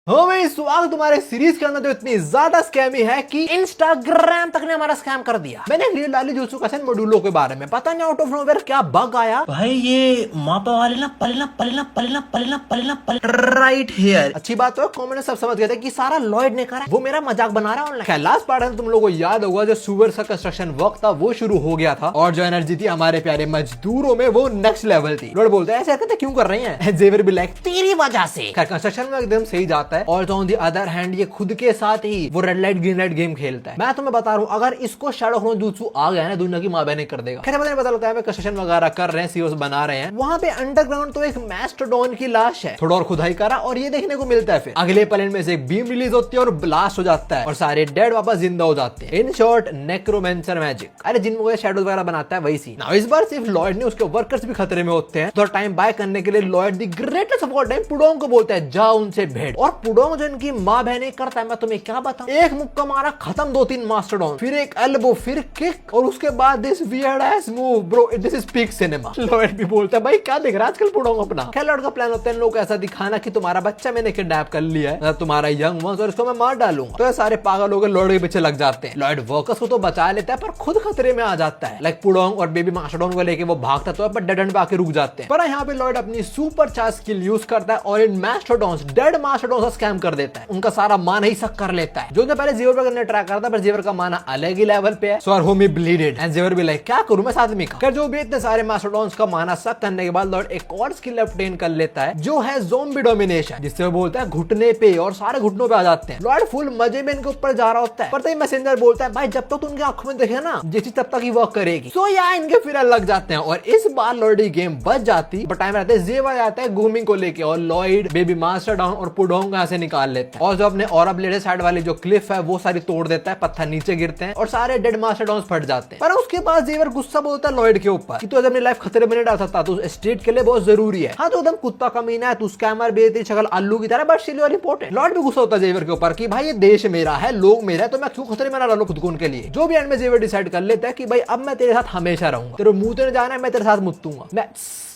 हाँ भाई, स्वागत तुम्हारे सीरीज के अंदर जो इतनी ज्यादा स्कैमी है कि इंस्टाग्राम तक ने हमारा स्कैम कर दिया। मैंने एक रील डाली जुत्सु काइसेन मॉड्यूलो के बारे में, पता नहीं आउट ऑफ नोवेयर क्या बग आया भाई। ये मापा वाले ना पलना राइट हेयर। अच्छी बात है, कॉमन सब समझ गए थे कि सारा लॉयड ने करा, वो मेरा मजाक बना रहा है ऑनलाइन। लास्ट पार्ट में तुम लोगों को याद होगा जो सुअर का कंस्ट्रक्शन वर्क था वो शुरू हो गया था और जो एनर्जी थी हमारे प्यारे मजदूरों में वो नेक्स्ट लेवल थी। लॉयड बोलते हैं ऐसे कहते क्यों कर रहे हैं, जेवर भी लाइक तेरी वजह से। कंस्ट्रक्शन में एकदम सही जाता है और ऑन द अदर हैंड ये खुद के साथ ही वो red light green light game खेलता है। मैं तुम्हें बता रहा हूँ, अगर इसको शैडो क्लोन जुत्सु आ गया ना, दुनिया की माँ बहने कर देगा। खैर पता नहीं, पता लगता है कंस्ट्रक्शन वगैरह कर रहे हैं, सीओस बना रहे हैं। वहां पे अंडरग्राउंड तो एक मैस्टोडॉन की लाश है, थोड़ा और खुदाई करा और ये देखने को मिलता है। फिर अगले प्लेन में से एक बीम रिलीज होती है और ब्लास्ट हो जाता है और सारे डेड वापस जिंदा हो जाते हैं। In short necromancer magic. अरे जिन वो शैडोज वगैरह बनाता है वही सीन। नाउ इस बार सिर्फ लॉयड ने, उसके वर्कर्स भी खतरे में होते हैं। तो टाइम बाय करने के लिए Lloyd the greatest of all time Pudong को बोलता है जा उनसे भेंट। और पुडोंग जो इनकी माँ बहने करता है, मैं तुम्हें क्या बताऊं, एक मुक्का मारा खत्म, 2-3 मास्टरडॉन, फिर एक एल्बो, फिर किक और उसके बाद this weird ass move bro, this is peak cinema. Lloyd भी बोलता है भाई क्या देख रहा है आजकल पुडोंग अपना। खैर लॉयड का प्लान होता है लोग ऐसा दिखाना कि तुम्हारा बच्चा मैंने किडनैप कर लिया है, तुम्हारा यंग वंस, और इसको मैं मार डालूंगा। तो ये सारे पागल लोग लॉयड के पीछे लग जाते हैं। लॉयड वर्कर्स को तो बचा लेता है पर खुद खतरे में आ जाता है। लाइक पुडोंग और बेबी मास्टरडॉन को लेके वो भागता तो है पर डेड एंड पे आके रुक जाते हैं। पर यहाँ पे लॉयड अपनी सुपर चार्ज स्किल यूज करता है और इन मास्टरडॉन्स, डेड मास्टरडॉन्स का स्कैम कर देता है। उनका सारा मान ही सक कर लेता है। जो पहले जेवर पर करने ट्राई करता है पर जेवर का माना अलग ही लेवल पे है। सो आवर होमी ब्लीडेड एंड जेवर भी लाइक क्या करूं मैं साथ में का। जो भी इतने सारे मास्टरडॉन्स का माना सक करने के बाद लॉर्ड एक और स्किल ऑब्टेन कर लेता है जो है ज़ोंबी डोमिनेशन, जिससे वो बोलता है घुटने पे, और सारे घुटनों पे आ जाते हैं। लॉर्ड फुल मजे में इनके ऊपर जा रहा होता है पर तभी मैसेंजर बोलता है भाई जब तक तो उनकी आंखों में देखे ना ये चीज तब तक ही वर्क करेगी। सो या इनके फिर लग जाते हैं और इस बार लॉर्ड की गेम बच जाती। बट टाइम रहता है जेवर आता है ग्रूमिंग को लेके और लॉयड बेबी मास्टरडॉन और पुडोंग यहाँ से निकाल लेते हैं और जो अपने और ब्लेड साइड वाली जो क्लिफ है वो सारी तोड़ देता है, पत्थर नीचे गिरते हैं और सारे डेड मास्टरडॉन्स फट जाते हैं। पर उसके बाद जेवर गुस्सा बोलता है लॉयड के ऊपर कि तू अपनी लाइफ खतरे में नहीं डाल सकता, तो स्टेट के लिए बहुत जरूरी है। हाँ तो एकदम कुत्ता कमीना है, तू स्कैमर, बेहतरीन शक्ल आलू की तरह, but still you are important. Lloyd भी गुस्सा होता है जेवर के ऊपर कि भाई ये देश मेरा है, लोग मेरा है, तो मैं क्यों खतरे में ना डालूं खुद को उनके लिए। जो भी एंड में जेवर डिसाइड कर लेता है कि भाई अब मैं तेरे साथ हमेशा रहूंगा, तेरे मुंह तो जाना है, मैं तेरे साथ मुतूंगा, मैं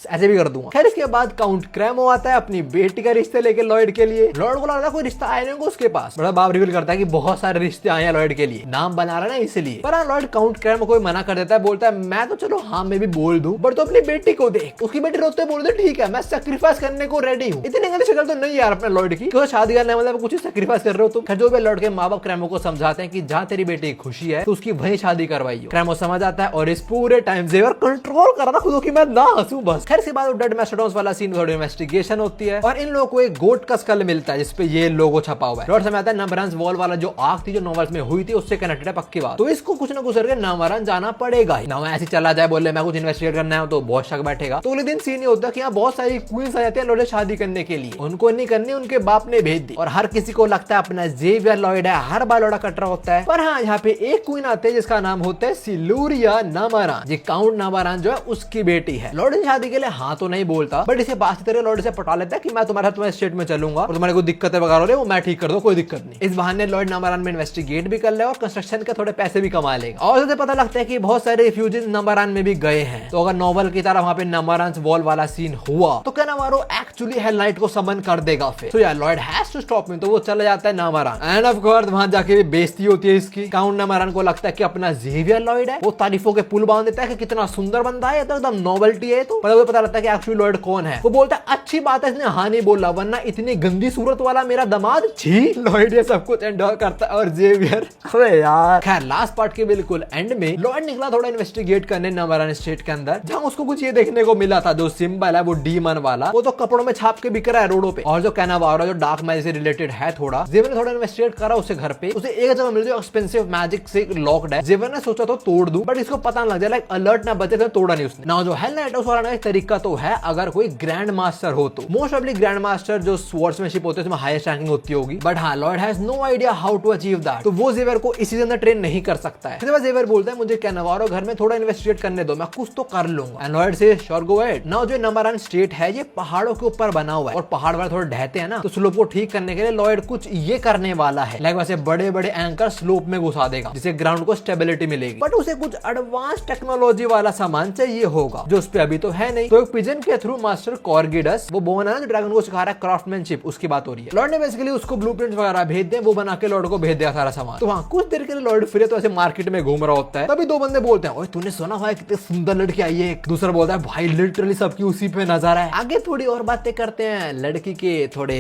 ऐसे भी कर दूंगा। खैर इसके बाद काउंट क्रैमो आता है अपनी बेटी का रिश्ते लेके लॉयड के लिए। लॉयड को लगता है कोई रिश्ता आया नहीं होगा उसके पास। बड़ा बाप रिवील करता है कि बहुत सारे रिश्ते आए हैं लॉयड के लिए, नाम बना रहा है ना इसलिए। पर लॉयड काउंट क्रैमो को मना कर देता है, बोलता है मैं तो चलो हाँ मैं भी बोल दूं बट तो अपनी बेटी को देख। उसकी बेटी रोते बोल दे ठीक है मैं सेक्रीफाइस करने को रेडी हूँ। इतनी गंदी शक्ल तो नहीं यार अपने लॉयड की, तो शादी करने मतलब कुछ सेक्रीफाइस कर रहे हो तुम। खैर जो भी लॉयड के माँ बाप क्रैमो को समझाते हैं कि जहाँ तेरी बेटी की खुशी है तो उसकी वही शादी करवाइयो। क्रैमो समझ आता है और इस पूरे टाइम जेवर कंट्रोल कर रहा खुद की मैं ना हंसूं बस। खैर इसके बाद डेड मास्टरडॉन्स वाला सीन थोड़ी इन्वेस्टिगेशन होती है और इन लोगों को एक गोट का स्कल मिलता है जिसपे ये लोगो छपा हुआ है। लॉर्ड समझ आता है नंबरंस वॉल वाला जो आग थी जो नॉवेल्स में हुई थी उससे कनेक्टेड है पक्की बात, तो इसको कुछ ना कुछ करके नंबरन जाना पड़ेगा ही ना। ऐसे चला जाए बोले मैं कुछ इन्वेस्टिगेट करना है तो बहुत शक बैठेगा। तो अगले दिन सीन ये होता है कि यहाँ बहुत सारी क्वींस आ जाती है लॉर्ड शादी करने के लिए, उनको नहीं करनी उनके बाप ने भेज दी और हर किसी को लगता है अपना जेवियर लॉयड है, हर बार लॉर्ड कटरा होता है। पर हाँ यहाँ पे एक क्वीन आते हैं जिसका नाम होता है सिलूरिया नामारान, जी काउंट नामारान जो है उसकी बेटी है। लॉर्ड शादी के लिए हाँ तो नहीं बोलता बट इसे बात तेरे लॉर्ड से पटा लेता है कि मैं तुम्हारे साथ तुम्हारे स्टेट में चलूंगा और तुम्हारे को दिक्कत है वगैरह वो मैं ठीक कर दूं, कोई दिक्कत नहीं। इस बहाने लॉर्ड नामारान में इन्वेस्टिगेट भी कर ले और कंस्ट्रक्शन के थोड़े पैसे भी कमा लेगा। और उसे पता लगता है कि बहुत सारे रिफ्यूजीज नामारान में भी गए हैं। तो अगर नॉवल की तरह वहां पे नामारान वॉल वाला सीन हुआ तो क्या नामारो एक्चुअली हेल नाइट को समन कर देगा फिर। तो यार Lord has to stop me, तो वो चला जाता है नामारान एंड ऑफ कोर्स वहां जाके भी बेइज्जती होती है इसकी। काउंट नामारान को लगता है कि अपना जेवियर लॉयड है, वो तारीफों के पुल बांध देता है कि कितना सुंदर बंदा है, तो एकदम नॉवेल्टी है। तो पता लगता है कि एक्चुअली लॉयड कौन है। वो बोलता है अच्छी बात है इसने हाँ नहीं बोला वरना इतनी गंदी सूरत वाला मेरा दामाद छी। लॉयड ये सब कुछ एंडोर करता है और जेवियर अरे यार। खैर लास्ट पार्ट के बिल्कुल एंड में लॉयड निकला थोड़ा इन्वेस्टिगेट करने नामारान स्टेट के अंदर, जहां उसको कुछ ये देखने को मिला था जो सिंबल है वो डीमन वाला, वो तो कपड़ों में छाप के बिक रहा है रोडों पे। और जो कैनावारो जो डार्क मैजिक से रिलेटेड है थोड़ा, जेवर ने थोड़ा इन्वेस्टिगेट करा उसे घर पे, उसे एक जगह मिल जो एक्सपेंसिव मैजिक से लॉक्ड है। जेवर ने सोचा तो तोड़ दूं बट इसको पता ना लग जाए, लाइक अलर्ट ना बचे तो तोड़ा नहीं उसने ना। जो हेल नाइट वाला एक तरीका तो है अगर कोई ग्रैंड मास्टर हो तो, मोस्ट ऑफली ग्रैंड मास्टर जो स्वॉर्ड्समैनशिप होते हैं उसमें हाईएस्ट रैंकिंग होती होगी, बट हाँ Lord has no idea how to achieve that, तो वो जेवर को इसी अंदर ट्रेन नहीं कर सकता है। फिर जेवर बोलता है मुझे कैनावारो घर में थोड़ा इन्वेस्टिगेट करने दो, मैं कुछ तो कर लूंगा। एंड लॉर्ड से श्योर गो अहेड। नाउ जो नामारान स्टेट है ये पहाड़ों के ऊपर बना हुआ है और पहाड़ वाले थोड़े ढहते हैं ना, तो स्लोप को ठीक करने के लिए लॉर्ड कुछ ये करने वाला है, लाइक वैसे बड़े बड़े एंकर स्लोप में घुसा देगा जिससे ग्राउंड को स्टेबिलिटी मिलेगी। बट उसे कुछ एडवांस टेक्नोलॉजी वाला सामान चाहिए होगा जो उस पे अभी तो है नहीं। तो एक पिजन के थ्रू मास्टर कॉर्गिडस, वो बोन है ना जो ड्रैगन को सिखा रहा है क्राफ्टमैनशिप, उसकी बात हो रही है। रही है। लॉर्ड ने बेसिकली उसको ब्लूप्रिंट्स वगैरह भेज दे, वो बना के लॉर्ड को भेज दिया सारा सामान। तो हाँ, कुछ देर के लिए लॉर्ड फ्री तो ऐसे मार्केट में घूम रहा होता है, तभी दो बंदे बोलते हैं, ओए तूने सुना हुआ है कितनी सुंदर लड़की आई है? दूसरा बोलता है, भाई लिटरली सबकी उसी पे नजर है। आगे थोड़ी और बातें करते हैं लड़की के थोड़े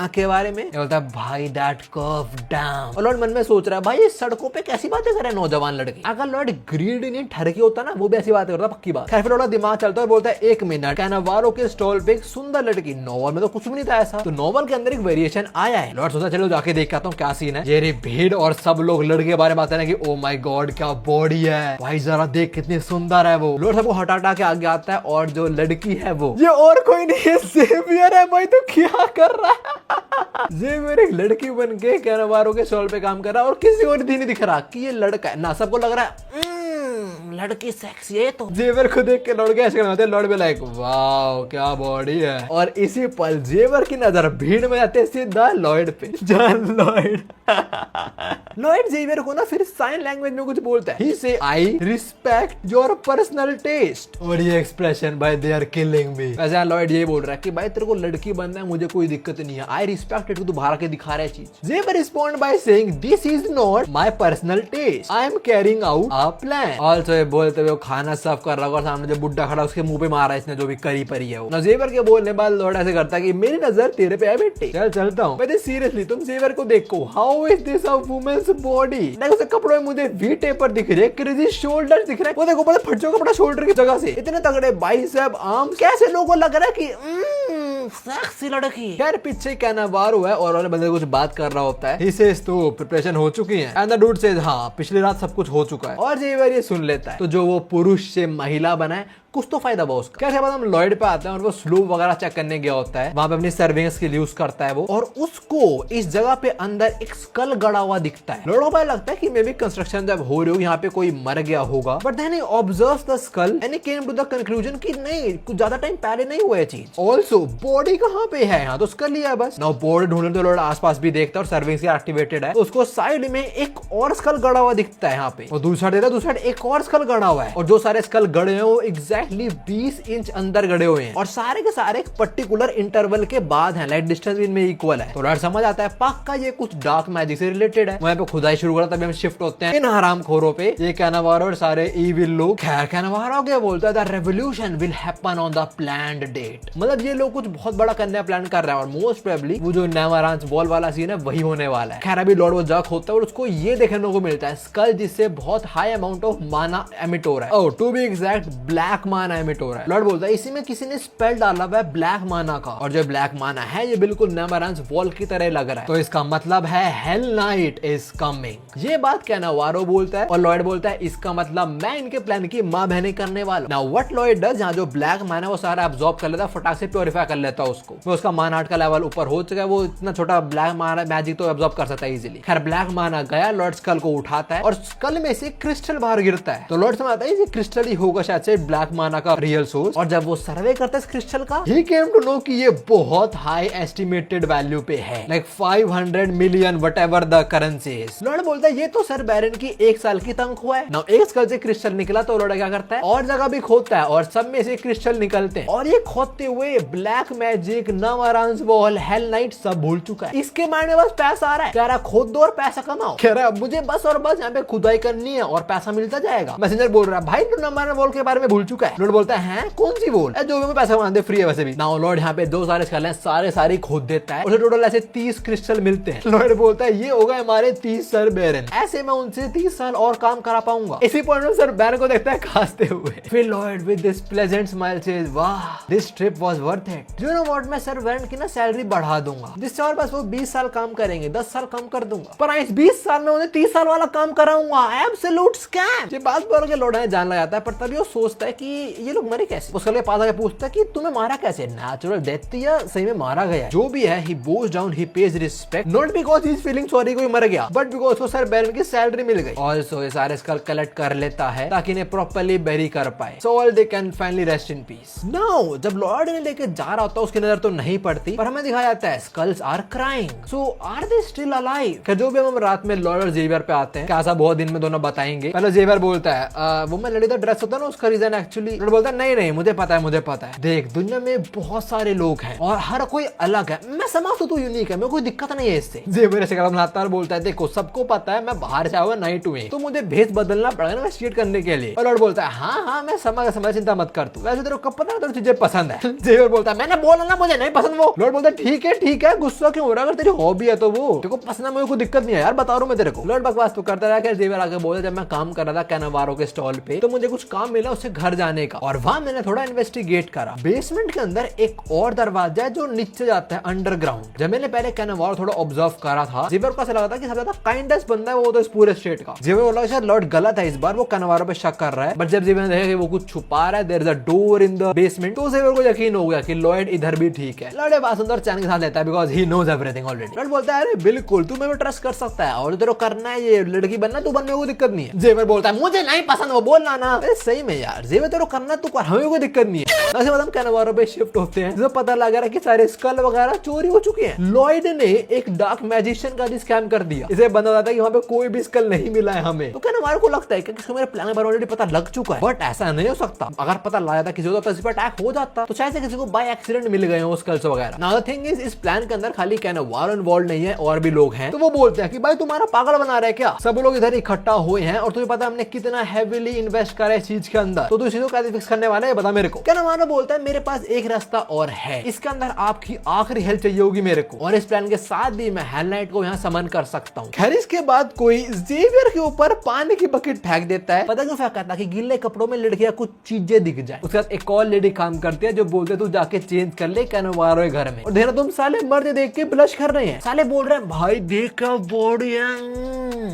के बारे में। बोलता है, भाई दैट कर्व डैम। और लॉर्ड मन में सोच रहा है, भाई इस सड़कों पे कैसी बातें करे नौजवान लड़की। अगर लॉर्ड ग्रीडी नहीं ठरकी होता ना, वो भी ऐसी बातें करता, पक्की बात। खैर फिर लॉर्ड दिमाग चलता है और बोलता है, एक मिनट, कैनावारो के स्टॉल पे एक सुंदर लड़की। नोवेल में तो कुछ भी नहीं था ऐसा, तो नोवेल के अंदर एक वेरिएशन आया है। लॉर्ड सोचा चलो जाके देख के आता हूँ क्या सीन है। ये रे भीड़ और सब लोग लड़के के बारे में आते हैं कि ओ माय गॉड क्या बॉडी है भाई, जरा देख कितनी सुंदर है वो। लॉर्ड सबको हटा के आगे आता है और जो लड़की है वो ये और कोई नहीं है, ज़ेवियर है। भाई तो क्या कर रहा है? ज़ेवियर एक लड़की बन के कैनावारो के स्टॉल पे काम कर रहा है और किसी और नहीं दिख रहा कि ये लड़का है ना। सबको लग रहा है लड़की सेक्सी है। तो ज़ेवियर को देख के लॉर्ड कैसे करते हैं, लॉर्ड भी लाइक वाओ क्या बॉडी है। और इसी पल ज़ेवियर की नजर भीड़ में जाते सीधा लॉर्ड पे। जान लॉर्ड ज़ेवियर को ना फिर साइन लैंग्वेज में कुछ बोलता है। He says I respect your personal taste. और ये एक्सप्रेशन भाई दे आर किलिंग मी। वैसे लॉर्ड ये बोल रहा है कि भाई तेरे को लड़की बनना है, मुझे कोई दिक्कत नहीं है, आई रिस्पेक्ट इट। तू बाहर के दिखा रहा है चीज। Xavier respond by saying this is not my personal taste, I am carrying out a plan. Also बोलते हुए खाना सर्व कर रहा है और सामने जो बुड्ढा खड़ा उसके मुंह पे मारा इसने, जो भी करी परी है वो। ज़ेवियर के बोलने बाद लॉर्ड ऐसे करता है कि मेरी नजर तेरे पे है बेटे, चल चलता हूँ। मैं सीरियसली तुम ज़ेवियर को देखो, how is this a women's body? नहीं उसके कपड़ों में मुझे वी टेपर दिख रहे, क्रेजी शोल्डर दिख रहे, वो देखो बड़ा फटजो कपड़ा शोल्डर की जगह से, इतने तगड़े बाइसेप आर्म, कैसे लोगों को लग रहा है कि सेक्सी लड़की। खैर पीछे कैनावारो है और बंदे कुछ बात कर रहा होता है। He says तो प्रिपरेशन हो चुकी है एंड द डूड सेज हाँ पिछली रात सब कुछ हो चुका है। और ज़ेवियर ये सुन लेता है। तो जो वो पुरुष से महिला बना है कुछ तो फायदा हुआ उसका। क्या बाद हम लॉयड पे आते हैं और वो स्लूप वगैरह चेक करने गया होता है, वहां पे अपनी सर्विंग स्किल यूज करता है वो, और उसको इस जगह पे अंदर एक स्कल गड़ा हुआ दिखता है। लॉर्ड को लगता है कि मे बी कंस्ट्रक्शन जब हो रही हो यहाँ पे कोई मर गया होगा, but then he observes the skull and he came to the conclusion कि नहीं कुछ ज्यादा टाइम पहले नहीं हुआ है चीज। ऑल्सो बॉडी कहाँ पे है, यहाँ तो स्कल ही है बस। नाउ बॉडी ढूंढने तो लॉर्ड आसपास भी देखता है और सर्विंग स्किल एक्टिवेटेड है, उसको साइड में एक और स्कल गड़ा हुआ दिखता है यहाँ पे, और दूसरा देखता है दूसरा एक और स्कल गड़ा हुआ है, और जो सारे स्कल गड़े हैं वो एग्जैक्टली 20 इंच अंदर गड़े हुए हैं और सारे के सारे एक पर्टिकुलर इंटरवल के बाद हैं, लाइक डिस्टेंस इनमें इक्वल है। तो लॉर्ड समझ आता है पक्का ये कुछ डार्क मैजिक से रिलेटेड है। वहां पे खुदाई शुरू करा, तभी हम शिफ्ट होते हैं इन हरामखोरों पे। ये कैनावारो और सारे इविल लोग। खैर कैनावारो क्या बोलता है, the revolution will happen on the planned date. मतलब ये लोग कुछ बहुत बड़ा करने का प्लान कर रहे हैं और मोस्ट प्रोबेबली वो जो नेवरांस बॉल वाला सीन है वही होने वाला है। खैर अभी लॉर्ड वो जग होता है और उसको ये देखने को मिलता है स्कल जिससे बहुत हाई अमाउंट ऑफ माना एमिट हो रहा है। ओह टू बी एग्जैक्ट ब्लैक माना एमिट हो रहा है। लॉर्ड बोलता है इसी में किसी ने स्पेल डाला हुआ है ब्लैक माना का, और जो ब्लैक माना है ये बिल्कुल नेवरांस वॉल की तरह लग रहा है, तो इसका मतलब है हेल नाइट इज कमिंग। ये बात कैनावारो बोलता है और लॉर्ड बोलता है इसका मतलब मैं इनके प्लान की मां बहने करने वाला हूं। नाउ व्हाट लॉर्ड डज, जहां जो ब्लैक माना है वो सारा अब्सॉर्ब कर लेता है, फटाक से प्योरीफाई कर लेता है उसको। वो उसका माना आर्ट का लेवल ऊपर हो चुका है, वो इतना छोटा ब्लैक माना मैजिक तो अब्सॉर्ब कर सकता है इजीली। खैर ब्लैक माना गया, लॉर्ड स्कल को उठाता है और स्कल में से क्रिस्टल बाहर गिरता है, तो लॉर्ड समझता है ये क्रिस्टल ही होगा शायद से ब्लैक माना का रियल सोर्स। और जब वो सर्वे करता है इस क्रिस्टल का, he came to know कि ये बहुत हाई एस्टिमेटेड वैल्यू पे है, like 500 million whatever the currency is. Lord बोलता है ये तो सर बैरन की 1 साल की तनख्वाह है। नाउ एक स्कल से क्रिस्टल निकला तो लॉर्ड क्या करता है और जगह भी खोदता है और सब में से क्रिस्टल निकलते हैं, और ये खोदते हुए ब्लैक मैजिक, नेवरांस वॉल, हेल नाइट सब भूल चुका है। इसके माइंड में बस पैसा आ रहा है, कह रहा खोद दो और पैसा कमाओ। कह रहा है मुझे बस और बस यहाँ पे खुदाई करनी है और पैसा मिलता जाएगा। मैसेंजर बोल रहा है भाई तू नेवरांस वॉल के बारे में भूल चुका है। लॉर्ड बोलता है कौन सी वॉल, जो भी पैसा कमाते फ्री है वैसे भी। नाउ लॉर्ड यहाँ पे दो सारे स्कल हैं, सारे खोद देता है, उसे टोटल ऐसे 30 क्रिस्टल मिलते हैं। लॉर्ड बोलता है ये होगा हमारे 30 सर बैरन, ऐसे मैं उनसे 30 साल और काम करा पाऊंगा। इसी पॉइंट में सर बैरन को देखता है खांसते हुए। फिर Lord with this pleasant smile says वाह this trip was worth it. You know what, मैं सर बैरन की ना सैलरी बढ़ा दूंगा, जिससे और बस वो 20 साल काम करेंगे, 10 साल कम कर दूंगा, पर इस 20 साल में उन्हें 30 साल वाला काम कराऊंगा। Absolute scam. ये बात बोल के लॉर्ड जान लगाता है, पर तभी वो सोचता है कि ये लोग मरे कैसे। उसके लिए पास आके पूछता है कि तुम्हें मारा कैसे, नेचुरल डेथ या सही में मारा गया। जो भी है, he bows down, he pays respect, not because he is feeling sorry कोई मर गया, but because उसको सर बैरन की सैलरी मिल गई। Also ये सारे स्कल कलेक्ट कर लेता है ताकि इन्हें प्रॉपर्ली बेरी कर पाए, so all they can finally rest in peace. Now जब लॉर्ड ने लेके जा रहा होता है उसकी नजर तो नहीं पड़ती, पर हमें दिखाया जाता है skulls are crying, so are they still alive? क्या जो भी हम रात में लॉर्ड और ज़ेवियर पे आते हैं, क्या ऐसा बहुत दिन में दोनों बताएंगे। पहले ज़ेवियर बोलता है वो मैं लेडी द ड्रेस होता है ना, उसका रीजन एक्चुअली एक्चुअली। बोलता है नहीं मुझे पता है देख दुनिया में बहुत सारे लोग हैं और हर कोई अलग है, मैं समझता तू यूनिक है, मेरे कोई दिक्कत नहीं है इससे। जेवर ऐसे कदम लाता है, बोलता है देखो सबको पता है मैं बाहर से आया हुआ नाइट में, तो मुझे भेस बदलना पड़ेगा ना चीट करने के लिए। और लॉर्ड बोलता है हाँ मैं समझ चिंता मत कर तू, वैसे तेरे को कब पता चीजें पसंद है। जेवर बोलता है मैंने बोला ना मुझे नहीं पसंद वो। लॉर्ड बोलता है ठीक है गुस्सा क्यों हो रहा है, अगर तेरी हॉबी है तो वो तेरे को पसंद है, मुझे कोई दिक्कत नहीं है यार, बता रहा हूं मैं तेरे को। लॉर्ड बकवास तो करता रहा। जेवर आके बोलता जब मैं काम कर रहा था कैनावारो के स्टॉल पे तो मुझे कुछ काम मिला उससे घर जाने का, और वहां मैंने थोड़ा इन्वेस्टिगेट करा। बेसमेंट के अंदर एक और दरवाजा है जो नीचे जाता है अंडरग्राउंड। जब मैंने पहले कैनावारो थोड़ा ऑब्जर्व करा था, जेवर को ऐसा लगा था कि सबसे ज्यादा काइंडेस्ट बंदा है वो तो इस पूरे स्टेट का। जेवर बोला शायद लॉर्ड गलत है इस बार, वो कैनावारो पे शक कर रहा है। बट जब जेवर ने देखा कि वो कुछ छुपा रहा है, there is a door in the basement, तो जेवर को यकीन हो गया कि लॉर्ड इधर भी ठीक है। लॉर्ड बात सुंदर चैन के साथ लेता है because he knows everything already. Lord बोलता है अरे बिल्कुल तू मेरे को ट्रस्ट कर सकता है और तेरे को करना है ये लड़की बनना तू बन में कोई दिक्कत नहीं है। जेवर बोलता है मुझे नहीं पसंद वो बोलना ना। अरे सही में यार जेवर तेरे को करना तू कर, हमें कोई दिक्कत नहीं है। ऐसे बाद हम कैनावारो पे शिफ्ट होते हैं तो पता लगा रहा कि सारे स्कल वगैरह चोरी हो चुके हैं। लॉयड ने एक डार्क मैजिशियन का भी स्कैम कर दिया। इसे बंदा होता है कि वहां पे कोई भी स्कल नहीं मिला है हमें, तो कैनावारो को लगता है कि इसको मेरे प्लान के बारे में ऑलरेडी पता लग चुका है। बट ऐसा नहीं हो सकता, अगर पता लगा जाता किसी को तो इस पर अटैक हो जाता, तो शायद से किसी को बाय एक्सीडेंट मिल गए हो स्कल्स वगैरह। नाउ द थिंग इज इस प्लान के अंदर खाली कैनावारो इन्वॉल्व नहीं है और भी लोग हैं। तो वो बोलते हैं कि भाई तुम्हारा पागल बना रहा है क्या, सब लोग इधर इकट्ठा हुए हैं और तुझे पता हमने कितना हेवीली इन्वेस्ट करा है इस चीज के अंदर, तो तू इसी को कैसे फिक्स करने वाला है बता मेरे को। कैनावारो बोलता है मेरे पास एक रास्ता और है, इसके अंदर आपकी आखिरी हेल्प चाहिए होगी मेरे को, और इस प्लान के साथ भी मैं हेल नाइट को यहाँ समन कर सकता हूँ। खैर इसके बाद कोई जेवियर के ऊपर पानी की बकेट फेंक देता है। पता क्यों फेंका था कि गीले कपड़ों में लड़कियां कुछ चीजें दिख जाए। उसके बाद एक और लेडी काम करती है जो बोलते तू जाके चेंज कर ले कैनावारो के घर में, और देखना तुम साले मर्द देख के ब्लश कर रहे हैं। साले बोल रहे हैं भाई देख क्या बॉडी है,